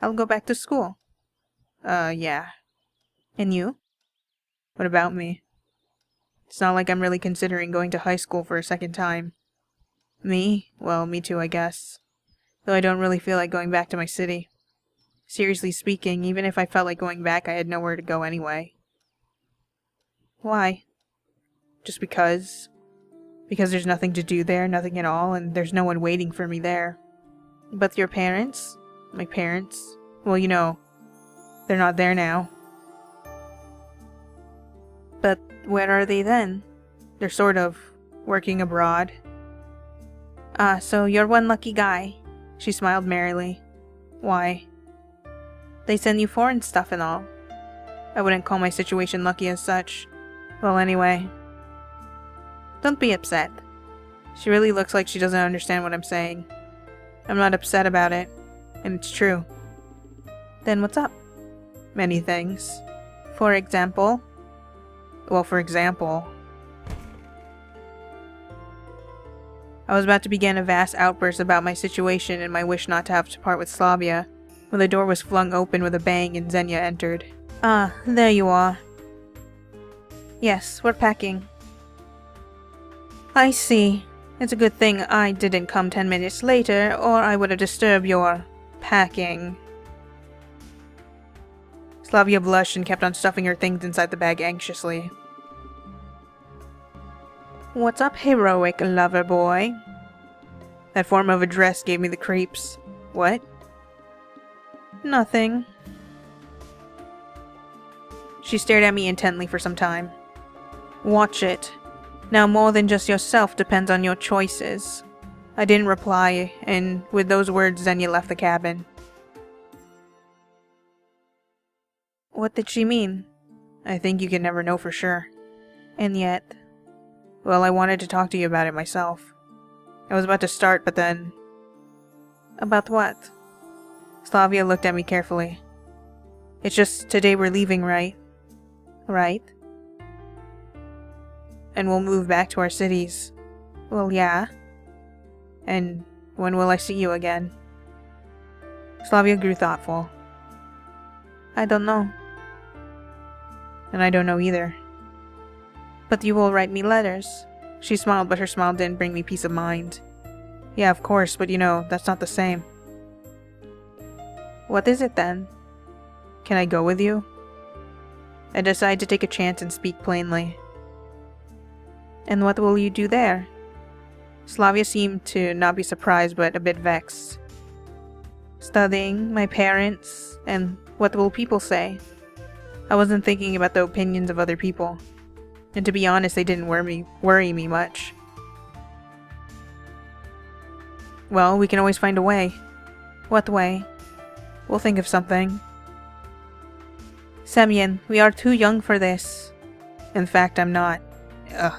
I'll go back to school. Yeah. And you? What about me? It's not like I'm really considering going to high school for a second time. Me? Well, me too, I guess. Though I don't really feel like going back to my city. Seriously speaking, even if I felt like going back, I had nowhere to go anyway. Why? Just because. Because there's nothing to do there, nothing at all, and there's no one waiting for me there. But your parents? My parents? Well, you know, they're not there now. But where are they then? They're sort of working abroad. Ah, so you're one lucky guy. She smiled merrily. Why? They send you foreign stuff and all. I wouldn't call my situation lucky as such. Well, anyway. Don't be upset. She really looks like she doesn't understand what I'm saying. I'm not upset about it, and it's true. Then what's up? Many things. For example? Well, for example, I was about to begin a vast outburst about my situation and my wish not to have to part with Slavya, when the door was flung open with a bang and Xenia entered. Ah, there you are. Yes, we're packing. I see. It's a good thing I didn't come 10 minutes later, or I would have disturbed your packing. Slavya blushed and kept on stuffing her things inside the bag anxiously. What's up, heroic lover boy? That form of address gave me the creeps. What? Nothing. She stared at me intently for some time. Watch it. Now more than just yourself depends on your choices. I didn't reply, and with those words Xenia left the cabin. What did she mean? I think you can never know for sure. And yet... Well, I wanted to talk to you about it myself. I was about to start, but then... About what? Slavya looked at me carefully. It's just, today we're leaving, right? Right. And we'll move back to our cities. Well, yeah. And when will I see you again? Slavya grew thoughtful. I don't know. And I don't know either. But you will write me letters. She smiled, but her smile didn't bring me peace of mind. Yeah, of course, but you know, that's not the same. What is it then? Can I go with you? I decided to take a chance and speak plainly. And what will you do there? Slavya seemed to not be surprised, but a bit vexed. Studying, my parents, and what will people say? I wasn't thinking about the opinions of other people. And to be honest, they didn't worry me much. Well, we can always find a way. What way? We'll think of something. Semyon, we are too young for this. In fact, I'm not. Ugh.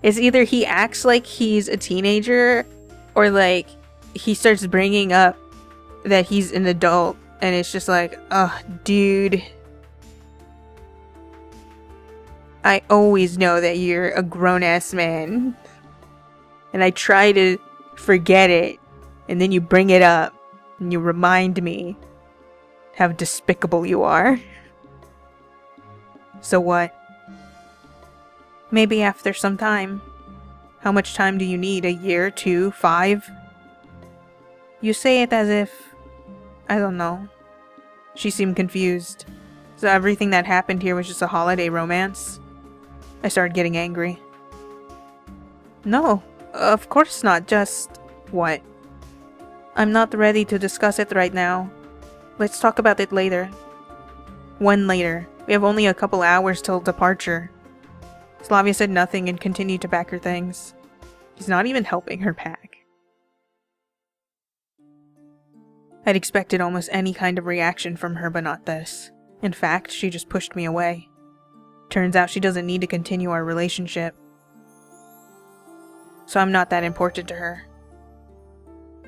It's either he acts like he's a teenager, or like he starts bringing up that he's an adult, and it's just like, ugh, dude. I always know that you're a grown-ass man. And I try to forget it, and then you bring it up, and you remind me how despicable you are. So what? Maybe after some time. How much time do you need? A year? 2? 5? You say it as if... I don't know. She seemed confused. So everything that happened here was just a holiday romance? I started getting angry. No, of course not, just... What? I'm not ready to discuss it right now. Let's talk about it later. When later? We have only a couple hours till departure. Slavya said nothing and continued to pack her things. He's not even helping her pack. I'd expected almost any kind of reaction from her, but not this. In fact, she just pushed me away. Turns out she doesn't need to continue our relationship. So I'm not that important to her.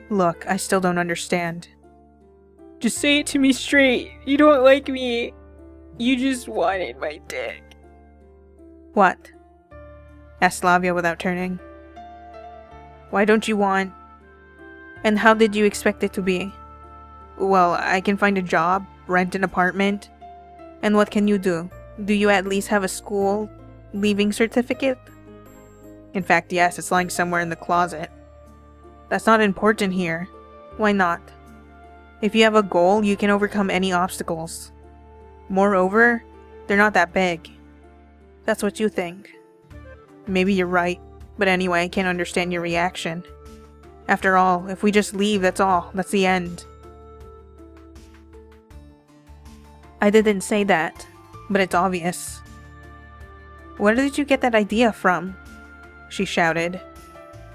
Look, I still don't understand. Just say it to me straight. You don't like me. You just wanted my dick. What? Asked Slavya without turning. Why don't you want... And how did you expect it to be? Well, I can find a job, rent an apartment. And what can you do? Do you at least have a school leaving certificate? In fact, yes, it's lying somewhere in the closet. That's not important here. Why not? If you have a goal, you can overcome any obstacles. Moreover, they're not that big. That's what you think. Maybe you're right, but anyway, I can't understand your reaction. After all, if we just leave, that's all. That's the end. I didn't say that, but it's obvious. Where did you get that idea from? She shouted.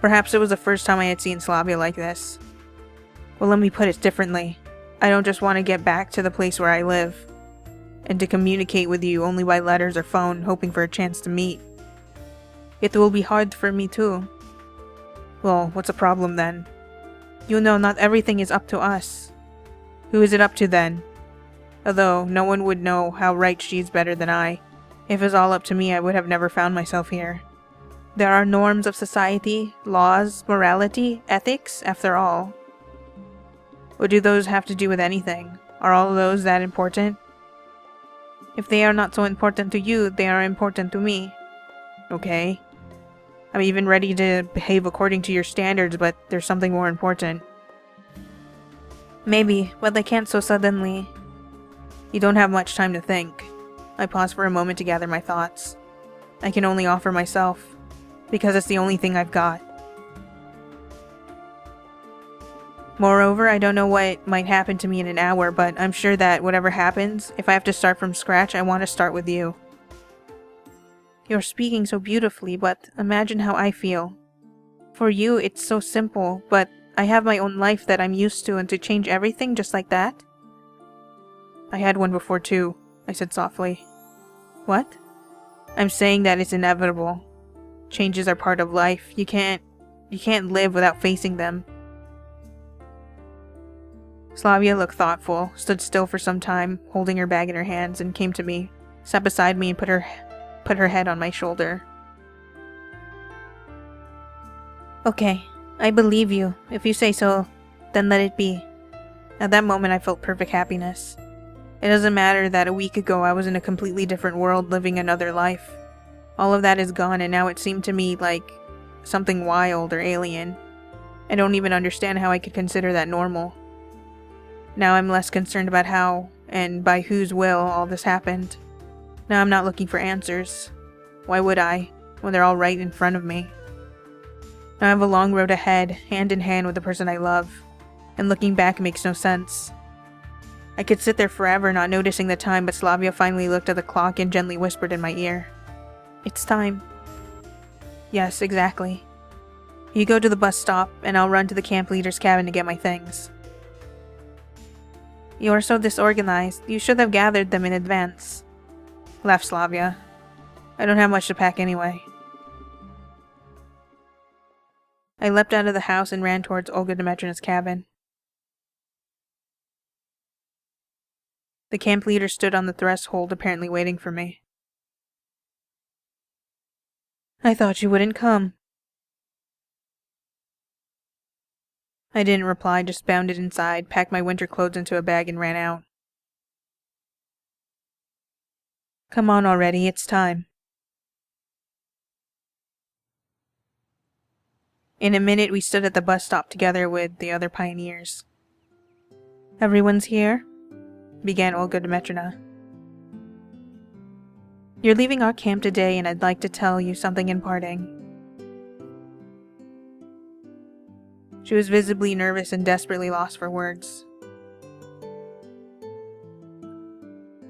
Perhaps it was the first time I had seen Slavya like this. Well, let me put it differently. I don't just want to get back to the place where I live, and to communicate with you only by letters or phone, hoping for a chance to meet. It will be hard for me too. Well, what's the problem then? You know, not everything is up to us. Who is it up to then? Although no one would know how right she is better than I. If it was all up to me, I would have never found myself here. There are norms of society, laws, morality, ethics, after all. What do those have to do with anything? Are all of those that important? If they are not so important to you, they are important to me. Okay. I'm even ready to behave according to your standards, but there's something more important. Maybe, but I can't so suddenly. You don't have much time to think. I pause for a moment to gather my thoughts. I can only offer myself, because it's the only thing I've got. Moreover, I don't know what might happen to me in an hour, but I'm sure that whatever happens, if I have to start from scratch, I want to start with you. You're speaking so beautifully, but imagine how I feel. For you, it's so simple, but I have my own life that I'm used to, and to change everything just like that? I had one before too, I said softly. What? I'm saying that it's inevitable. Changes are part of life. You can't live without facing them. Slavya looked thoughtful, stood still for some time, holding her bag in her hands, and came to me, sat beside me and put her head on my shoulder. Okay, I believe you. If you say so, then let it be. At that moment I felt perfect happiness. It doesn't matter that a week ago I was in a completely different world living another life. All of that is gone, and now it seemed to me like something wild or alien. I don't even understand how I could consider that normal. Now I'm less concerned about how, and by whose will, all this happened. Now I'm not looking for answers. Why would I, when they're all right in front of me? Now I have a long road ahead, hand in hand with the person I love, and looking back makes no sense. I could sit there forever not noticing the time, but Slavya finally looked at the clock and gently whispered in my ear. It's time. Yes, exactly. You go to the bus stop, and I'll run to the camp leader's cabin to get my things. You are so disorganized. You should have gathered them in advance, laughed Slavya. I don't have much to pack anyway. I leapt out of the house and ran towards Olga Dmitrina's cabin. The camp leader stood on the threshold, apparently waiting for me. I thought you wouldn't come. I didn't reply, just bounded inside, packed my winter clothes into a bag, and ran out. Come on already, it's time. In a minute, we stood at the bus stop together with the other pioneers. Everyone's here? Began Olga Dmitrina. You're leaving our camp today, and I'd like to tell you something in parting. She was visibly nervous and desperately lost for words.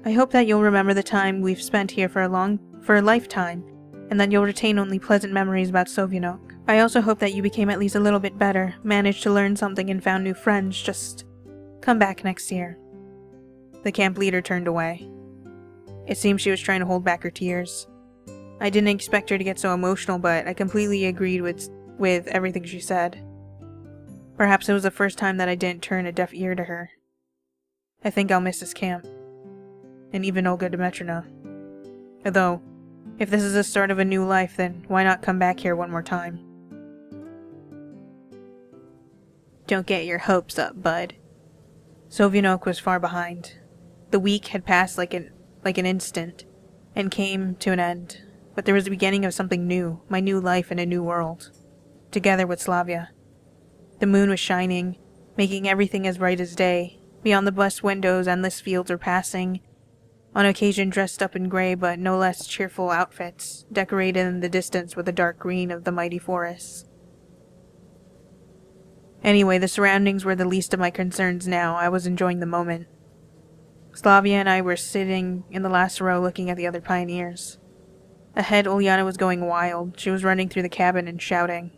I hope that you'll remember the time we've spent here for a lifetime, and that you'll retain only pleasant memories about Semyon. I also hope that you became at least a little bit better, managed to learn something and found new friends. Just come back next year. The camp leader turned away. It seemed she was trying to hold back her tears. I didn't expect her to get so emotional, but I completely agreed with everything she said. Perhaps it was the first time that I didn't turn a deaf ear to her. I think I'll miss this camp. And even Olga Dmitrina. Although, if this is the start of a new life, then why not come back here one more time? Don't get your hopes up, bud. Semyon was far behind. The week had passed like an instant, and came to an end. but there was the beginning of something new, my new life in a new world, together with Slavya. The moon was shining, making everything as bright as day. Beyond the bus windows, endless fields were passing, on occasion dressed up in gray but no less cheerful outfits, decorated in the distance with the dark green of the mighty forests. Anyway, the surroundings were the least of my concerns now. I was enjoying the moment. Slavya and I were sitting in the last row looking at the other pioneers. Ahead, Ulyana was going wild. She was running through the cabin and shouting.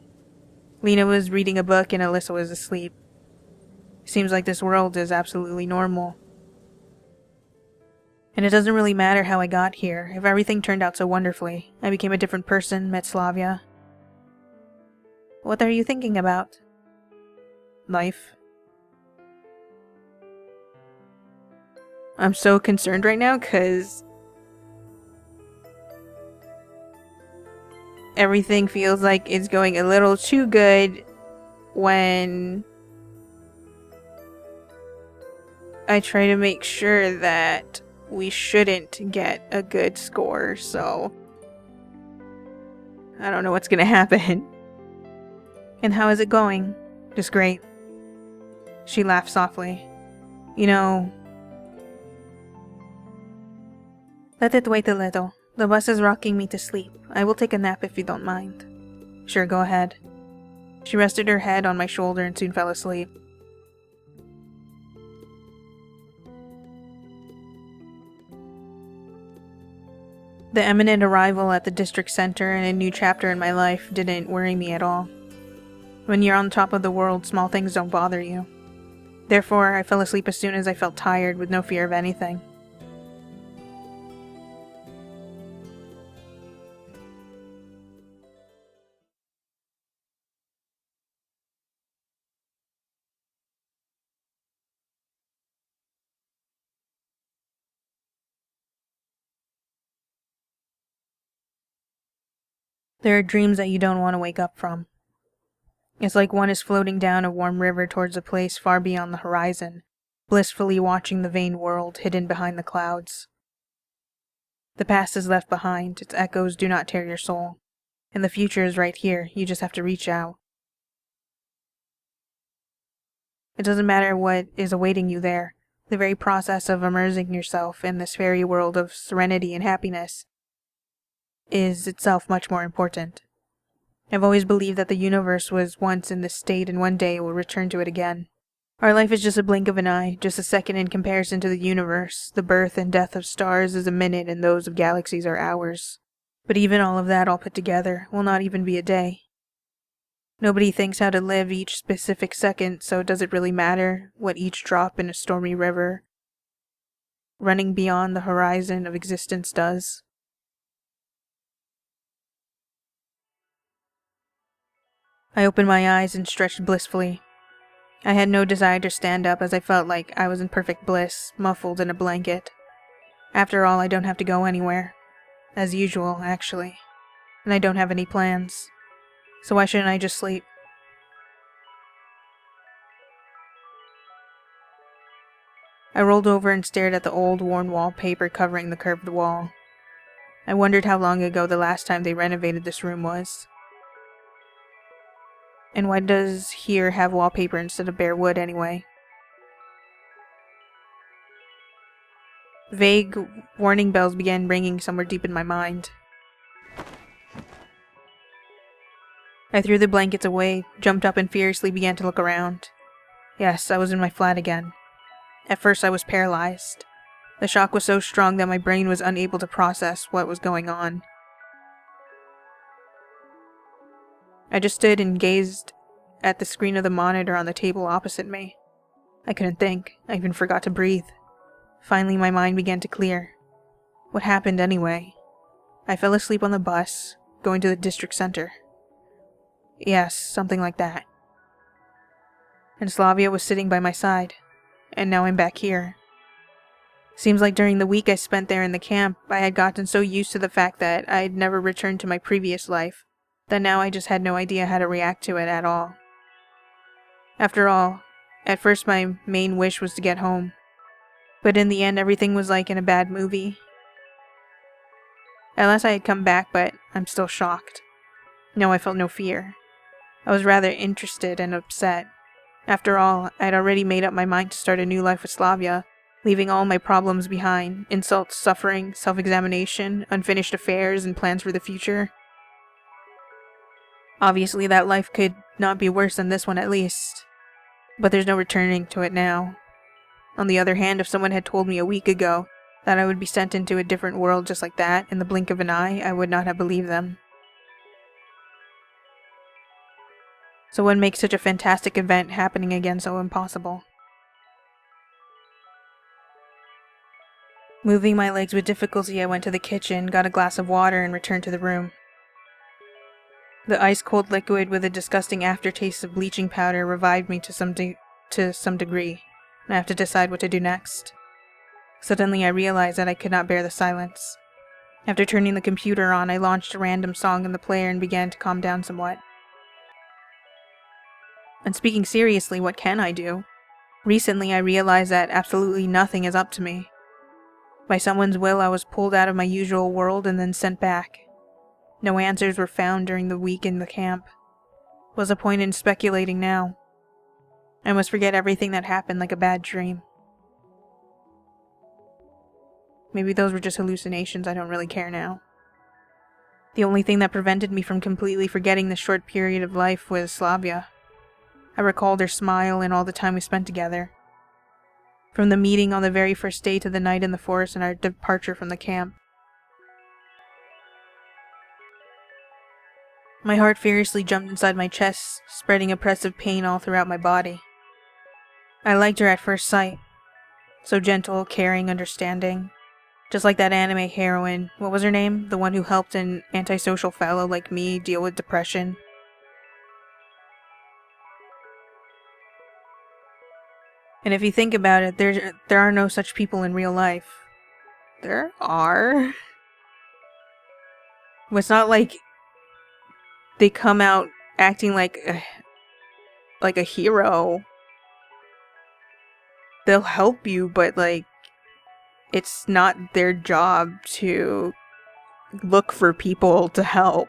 Lena was reading a book and Alyssa was asleep. Seems like this world is absolutely normal. And it doesn't really matter how I got here. If everything turned out so wonderfully, I became a different person, met Slavya. What are you thinking about? Life. I'm so concerned right now because everything feels like it's going a little too good when I try to make sure that we shouldn't get a good score, so I don't know what's gonna happen. And how is it going? Just great. She laughed softly. You know, let it wait a little. The bus is rocking me to sleep. I will take a nap if you don't mind. Sure, go ahead. She rested her head on my shoulder and soon fell asleep. The imminent arrival at the district center and a new chapter in my life didn't worry me at all. When you're on top of the world, small things don't bother you. Therefore, I fell asleep as soon as I felt tired with no fear of anything. There are dreams that you don't want to wake up from. It's like one is floating down a warm river towards a place far beyond the horizon, blissfully watching the vain world hidden behind the clouds. The past is left behind, its echoes do not tear your soul, and the future is right here, you just have to reach out. It doesn't matter what is awaiting you there, the very process of immersing yourself in this fairy world of serenity and happiness is itself much more important. I've always believed that the universe was once in this state and one day will return to it again. Our life is just a blink of an eye, just a second in comparison to the universe. The birth and death of stars is a minute and those of galaxies are hours. But even all of that all put together will not even be a day. Nobody thinks how to live each specific second, so does it really matter what each drop in a stormy river running beyond the horizon of existence does? I opened my eyes and stretched blissfully. I had no desire to stand up as I felt like I was in perfect bliss, muffled in a blanket. After all, I don't have to go anywhere. As usual, actually. And I don't have any plans. So why shouldn't I just sleep? I rolled over and stared at the old, worn wallpaper covering the curved wall. I wondered how long ago the last time they renovated this room was. And why does here have wallpaper instead of bare wood anyway? Vague warning bells began ringing somewhere deep in my mind. I threw the blankets away, jumped up and furiously began to look around. Yes, I was in my flat again. At first I was paralyzed. The shock was so strong that my brain was unable to process what was going on. I just stood and gazed at the screen of the monitor on the table opposite me. I couldn't think. I even forgot to breathe. Finally, my mind began to clear. What happened anyway? I fell asleep on the bus, going to the district center. Yes, something like that. And Slavya was sitting by my side. And now I'm back here. Seems like during the week I spent there in the camp, I had gotten so used to the fact that I had never returned to my previous life, that now I just had no idea how to react to it at all. After all, at first my main wish was to get home. But in the end, everything was like in a bad movie. At last I had come back, but I'm still shocked. No, I felt no fear. I was rather interested and upset. After all, I had already made up my mind to start a new life with Slavya, leaving all my problems behind: insults, suffering, self-examination, unfinished affairs, and plans for the future. Obviously, that life could not be worse than this one at least. But there's no returning to it now. On the other hand, if someone had told me a week ago that I would be sent into a different world just like that, in the blink of an eye, I would not have believed them. So what makes such a fantastic event happening again so impossible? Moving my legs with difficulty, I went to the kitchen, got a glass of water, and returned to the room. The ice-cold liquid with a disgusting aftertaste of bleaching powder revived me to some degree, and I have to decide what to do next. Suddenly I realized that I could not bear the silence. After turning the computer on, I launched a random song in the player and began to calm down somewhat. And speaking seriously, what can I do? Recently I realized that absolutely nothing is up to me. By someone's will, I was pulled out of my usual world and then sent back. No answers were found during the week in the camp. What's the point in speculating now? I must forget everything that happened like a bad dream. Maybe those were just hallucinations. I don't really care now. The only thing that prevented me from completely forgetting this short period of life was Slavya. I recalled her smile and all the time we spent together. From the meeting on the very first day to the night in the forest and our departure from the camp. My heart furiously jumped inside my chest, spreading oppressive pain all throughout my body. I liked her at first sight. So gentle, caring, understanding. Just like that anime heroine. What was her name? The one who helped an antisocial fellow like me deal with depression. And if you think about it, there are no such people in real life. There are. It's not like they come out acting like a hero. They'll help you, but it's not their job to look for people to help.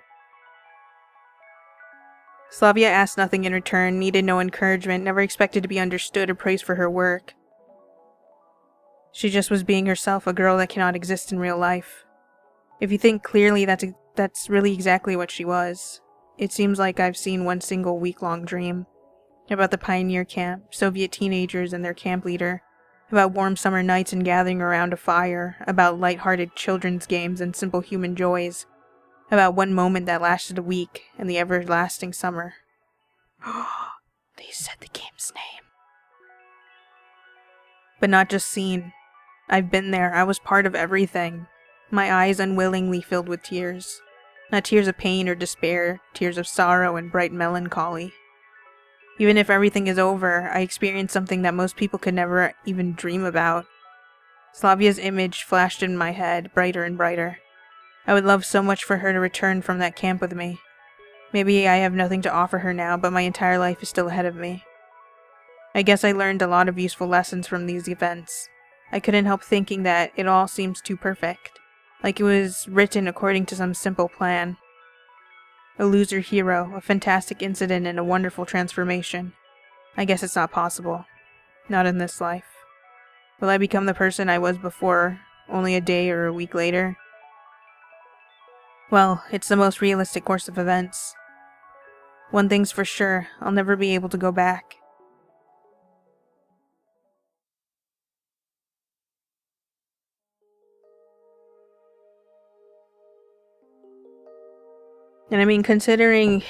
Slavya asked nothing in return, needed no encouragement, never expected to be understood or praised for her work. She just was being herself, a girl that cannot exist in real life. If you think clearly, that's really exactly what she was. It seems like I've seen one single week-long dream. About the pioneer camp, Soviet teenagers and their camp leader. About warm summer nights and gathering around a fire. About light-hearted children's games and simple human joys. About one moment that lasted a week and the everlasting summer. They said the game's name. But not just seen. I've been there. I was part of everything. My eyes unwillingly filled with tears. Not tears of pain or despair, tears of sorrow and bright melancholy. Even if everything is over, I experienced something that most people could never even dream about. Slavya's image flashed in my head, brighter and brighter. I would love so much for her to return from that camp with me. Maybe I have nothing to offer her now, but my entire life is still ahead of me. I guess I learned a lot of useful lessons from these events. I couldn't help thinking that it all seems too perfect. Like it was written according to some simple plan. A loser hero, a fantastic incident, and a wonderful transformation. I guess it's not possible. Not in this life. Will I become the person I was before, only a day or a week later? Well, it's the most realistic course of events. One thing's for sure, I'll never be able to go back. And I mean, considering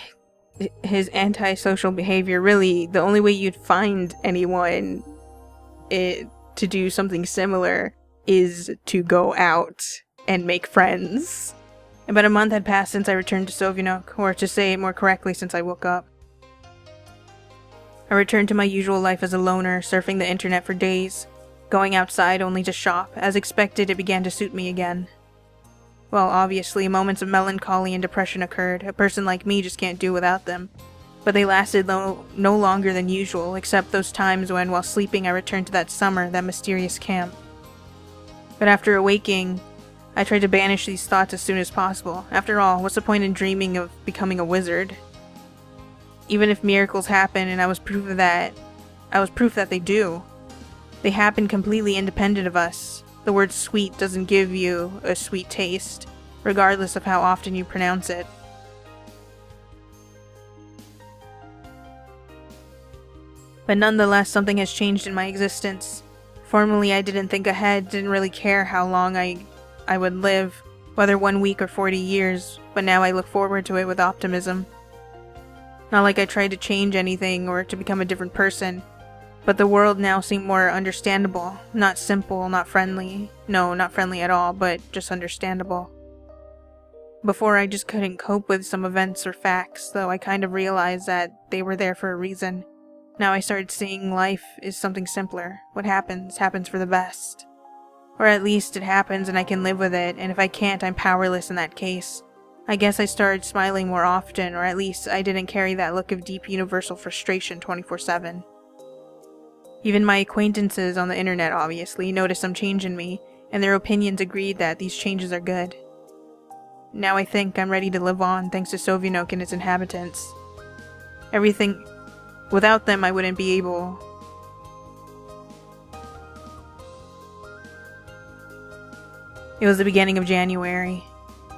his antisocial behavior, really, the only way you'd find anyone to do something similar is to go out and make friends. About a month had passed since I returned to Semyon, or to say it more correctly, since I woke up. I returned to my usual life as a loner, surfing the internet for days, going outside only to shop. As expected, it began to suit me again. Well, obviously, moments of melancholy and depression occurred. A person like me just can't do without them. But they lasted no longer than usual, except those times when, while sleeping, I returned to that summer, that mysterious camp. But after awaking, I tried to banish these thoughts as soon as possible. After all, what's the point in dreaming of becoming a wizard? Even if miracles happen, and I was proof that they do. They happen completely independent of us. The word sweet doesn't give you a sweet taste, regardless of how often you pronounce it. But nonetheless, something has changed in my existence. Formerly, I didn't think ahead, didn't really care how long I would live, whether 1 week or 40 years, but now I look forward to it with optimism. Not like I tried to change anything or to become a different person, but the world now seemed more understandable, not simple, not friendly. No, not friendly at all, but just understandable. Before, I just couldn't cope with some events or facts, though I kind of realized that they were there for a reason. Now I started seeing life is something simpler. What happens, happens for the best. Or at least it happens and I can live with it, and if I can't, I'm powerless in that case. I guess I started smiling more often, or at least I didn't carry that look of deep universal frustration 24/7. Even my acquaintances on the internet obviously noticed some change in me, and their opinions agreed that these changes are good. Now I think I'm ready to live on thanks to Sovyanoke and its inhabitants. Without them, I wouldn't be able. It was the beginning of January.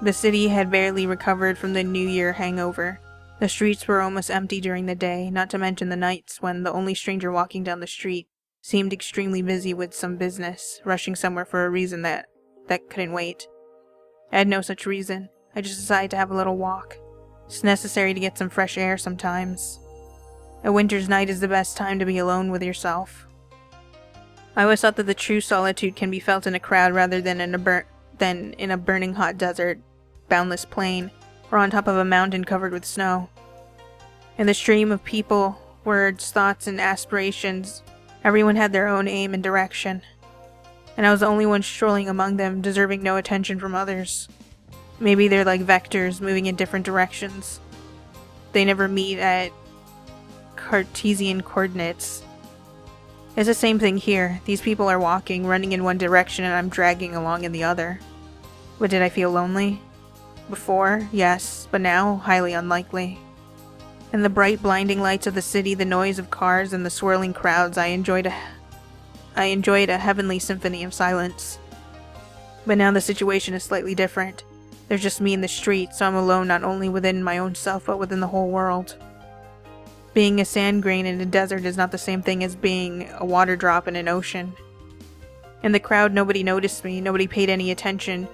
The city had barely recovered from the New Year hangover. The streets were almost empty during the day, not to mention the nights when the only stranger walking down the street seemed extremely busy with some business, rushing somewhere for a reason that couldn't wait. I had no such reason. I just decided to have a little walk. It's necessary to get some fresh air sometimes. A winter's night is the best time to be alone with yourself. I always thought that the true solitude can be felt in a crowd rather than in a burning hot desert, boundless plain, or on top of a mountain covered with snow. In the stream of people, words, thoughts, and aspirations, everyone had their own aim and direction, and I was the only one strolling among them, deserving no attention from others. Maybe they're like vectors moving in different directions. They never meet at Cartesian coordinates. It's the same thing here. These people are walking, running in one direction, and I'm dragging along in the other. But did I feel lonely? Before, yes, but now, highly unlikely. In the bright, blinding lights of the city, the noise of cars, and the swirling crowds, I enjoyed a heavenly symphony of silence. But now the situation is slightly different. There's just me in the street, so I'm alone not only within my own self, but within the whole world. Being a sand grain in a desert is not the same thing as being a water drop in an ocean. In the crowd, nobody noticed me, nobody paid any attention,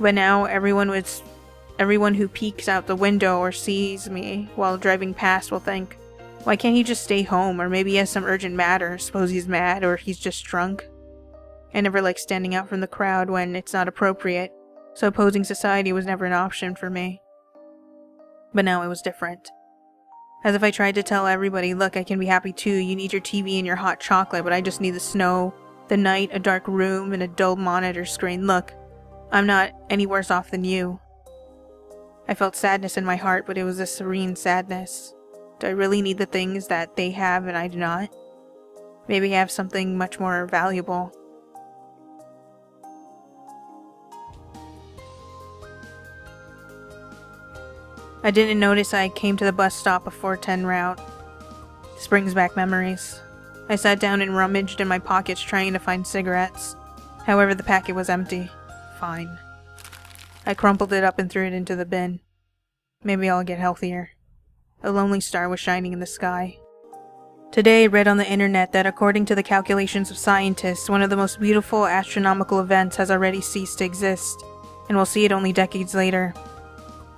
but now everyone who peeks out the window or sees me while driving past will think, why can't he just stay home, or maybe he has some urgent matter, suppose he's mad, or he's just drunk. I never like standing out from the crowd when it's not appropriate, so opposing society was never an option for me. But now it was different. As if I tried to tell everybody, look, I can be happy too, you need your TV and your hot chocolate, but I just need the snow, the night, a dark room, and a dull monitor screen. Look, I'm not any worse off than you. I felt sadness in my heart, but it was a serene sadness. Do I really need the things that they have and I do not? Maybe I have something much more valuable. I didn't notice I came to the bus stop before 10 route. This brings back memories. I sat down and rummaged in my pockets trying to find cigarettes. However, the packet was empty. Fine. I crumpled it up and threw it into the bin. Maybe I'll get healthier. A lonely star was shining in the sky. Today I read on the internet that according to the calculations of scientists, one of the most beautiful astronomical events has already ceased to exist, and we'll see it only decades later.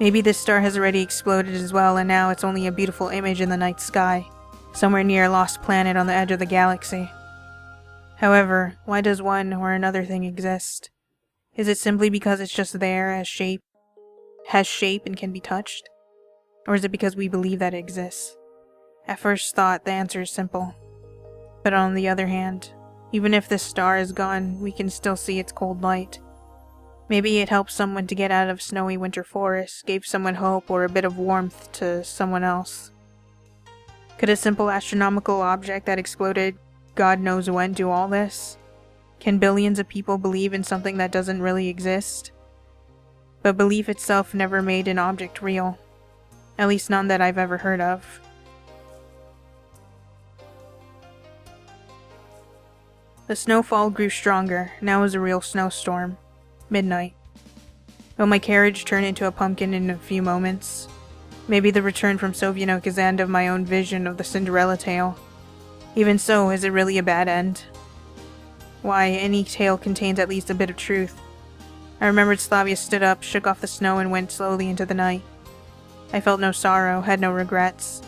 Maybe this star has already exploded as well, and now it's only a beautiful image in the night sky, somewhere near a lost planet on the edge of the galaxy. However, why does one or another thing exist? Is it simply because it's just there, has shape and can be touched? Or is it because we believe that it exists? At first thought, the answer is simple. But on the other hand, even if this star is gone, we can still see its cold light. Maybe it helped someone to get out of snowy winter forests, gave someone hope or a bit of warmth to someone else. Could a simple astronomical object that exploded God knows when do all this? Can billions of people believe in something that doesn't really exist? but belief itself never made an object real. At least none that I've ever heard of. The snowfall grew stronger. Now was a real snowstorm. Midnight. Will my carriage turn into a pumpkin in a few moments? Maybe the return from Sovyetok is the end of my own vision of the Cinderella tale. Even so, is it really a bad end? Why, any tale contains at least a bit of truth. I remembered Slavya stood up, shook off the snow, and went slowly into the night. I felt no sorrow, had no regrets.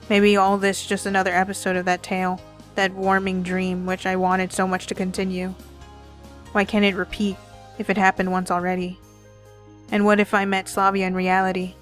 Maybe all this just another episode of that tale, that warming dream which I wanted so much to continue. Why can't it repeat, if it happened once already? And what if I met Slavya in reality?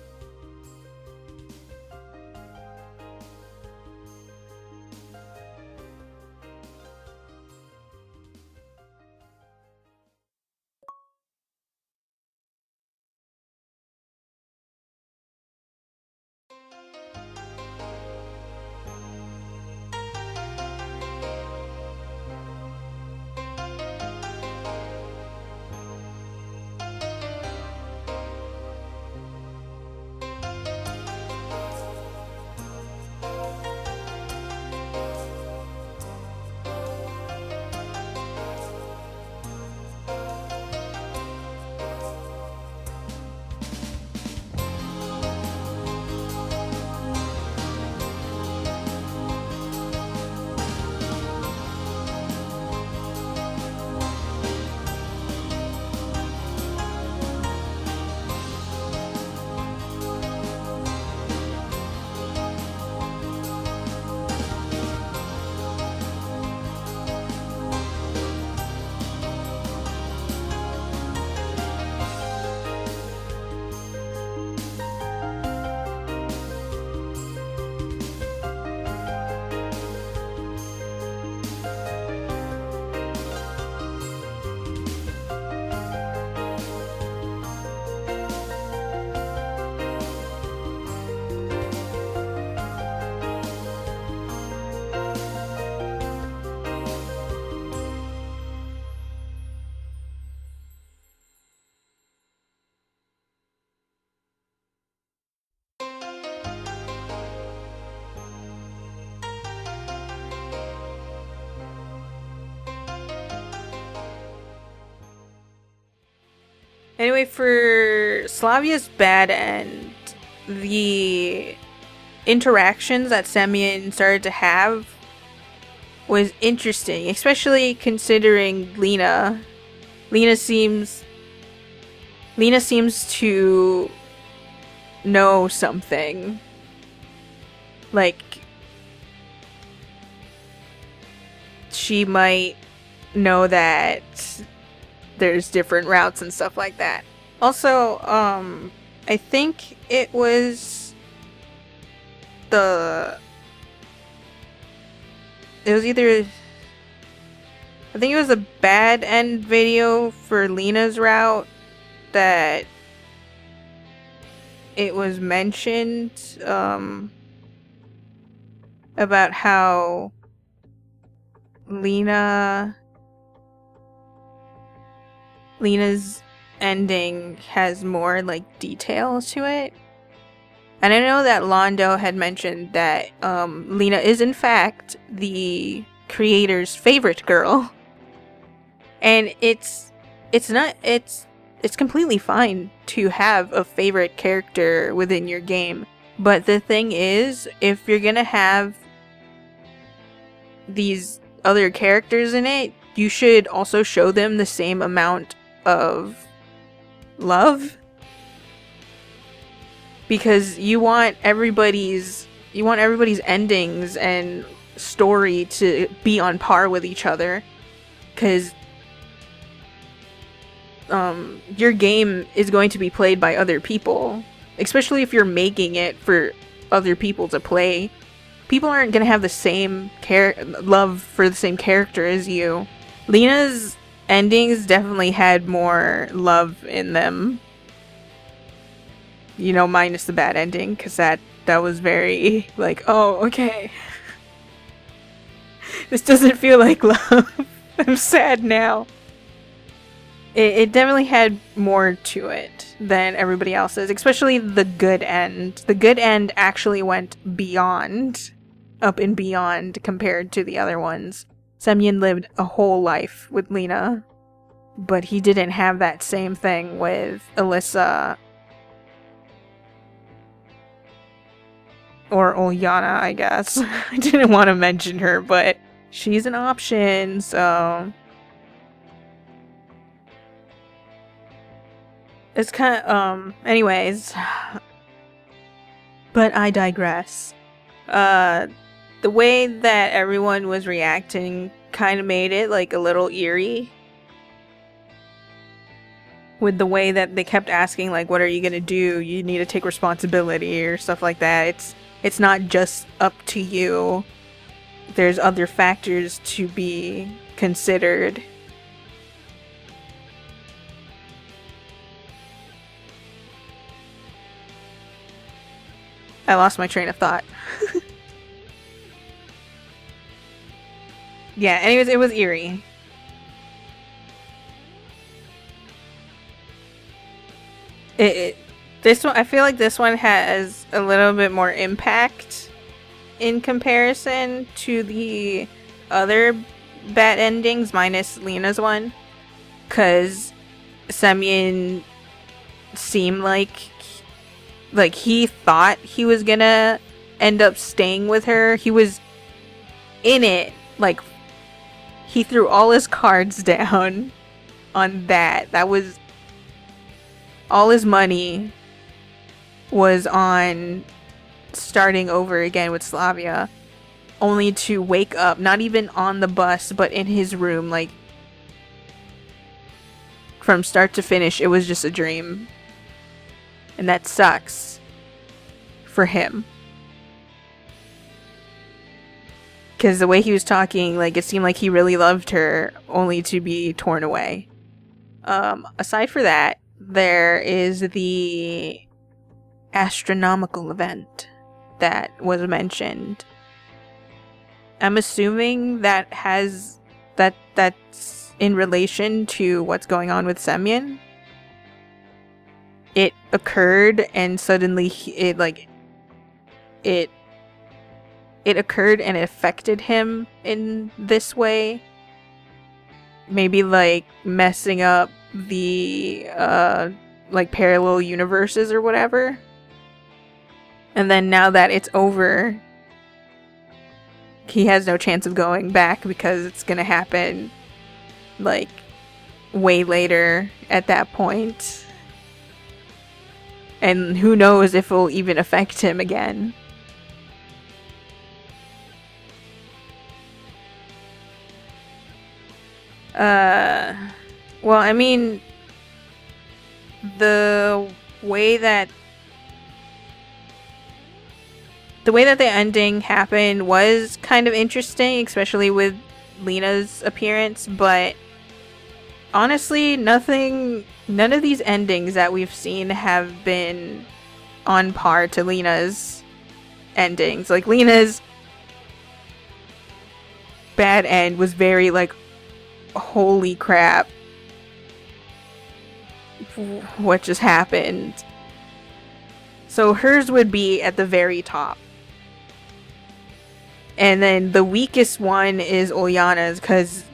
Anyway, for Slavya's bad end, the interactions that Semyon started to have was interesting, especially considering Lena. Lena seems to know something. Like, she might know that there's different routes and stuff like that. Also, I think it was either, I think it was a bad end video for Lena's route that it was mentioned, about how Lena's ending has more, like, details to it. And I know that Londo had mentioned that Lena is in fact the creator's favorite girl. And it's completely fine to have a favorite character within your game. But the thing is, if you're gonna have these other characters in it, you should also show them the same amount of love, because you want everybody's endings and story to be on par with each other, because your game is going to be played by other people, especially if you're making it for other people to play. People aren't going to have the same love for the same character as you. Lena's endings definitely had more love in them. You know, minus the bad ending, because that was very, like, oh, okay. This doesn't feel like love. I'm sad now. It definitely had more to it. than everybody else's, especially the good end. The good end actually went beyond, up and beyond compared to the other ones. Semyon lived a whole life with Lena, but he didn't have that same thing with Alyssa or Ulyana, I guess. I didn't want to mention her, but she's an option, so it's kind of, anyways. But I digress. The way that everyone was reacting kind of made it, like, a little eerie. With the way that they kept asking, like, what are you gonna do? You need to take responsibility or stuff like that. It's not just up to you. There's other factors to be considered. I lost my train of thought. Yeah, anyways, it was eerie. This one, I feel like this one has a little bit more impact in comparison to the other bad endings, minus Lena's one. Because Semyon seemed like he thought he was gonna end up staying with her. He was in it, like, he threw all his cards down on that. That was all his money was on starting over again with Slavya, only to wake up, not even on the bus, but in his room, like, from start to finish, it was just a dream. And that sucks for him. Because the way he was talking, like, it seemed like he really loved her, only to be torn away. Aside for that, there is the astronomical event that was mentioned. I'm assuming that's in relation to what's going on with Semyon. It occurred and suddenly it occurred and it affected him in this way. Maybe, like, messing up the like, parallel universes or whatever. And then now that it's over, he has no chance of going back because it's gonna happen, like, way later at that point. And who knows if it'll even affect him again. Well, I mean, the way that the ending happened was kind of interesting, especially with Lena's appearance, but honestly, none of these endings that we've seen have been on par to Lena's endings. Like, Lena's bad end was very, like, holy crap, what just happened? So hers would be at the very top. And then the weakest one is Ulyana's, because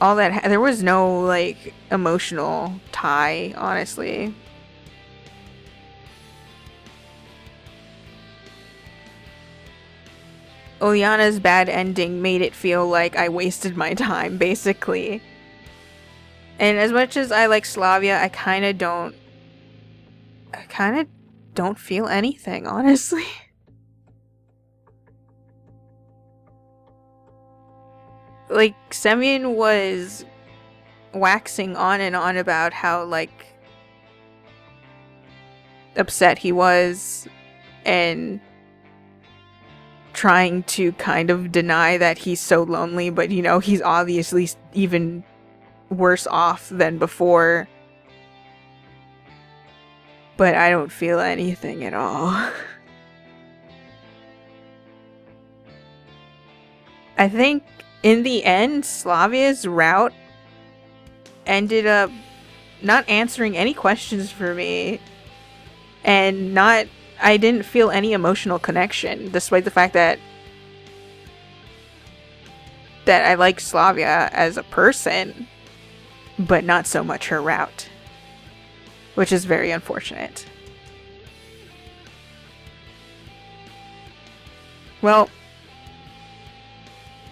all that there was no, like, emotional tie, honestly. Ulyana's bad ending made it feel like I wasted my time, basically. And as much as I like Slavya, I kind of don't feel anything, honestly. Like, Semyon was waxing on and on about how, like, upset he was and trying to kind of deny that he's so lonely, but, you know, he's obviously even worse off than before. But I don't feel anything at all. I think in the end, Slavya's route ended up not answering any questions for me. And I didn't feel any emotional connection, despite the fact that I like Slavya as a person, but not so much her route, which is very unfortunate. Well,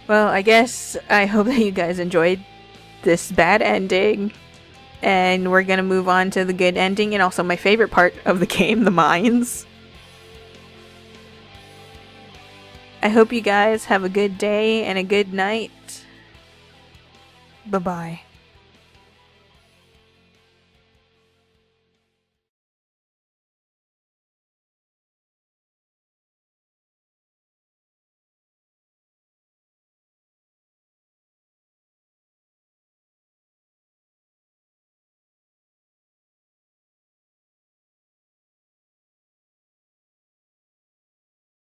I guess I hope that you guys enjoyed this bad ending, and we're gonna move on to the good ending and also my favorite part of the game, the mines. I hope you guys have a good day and a good night. Bye-bye.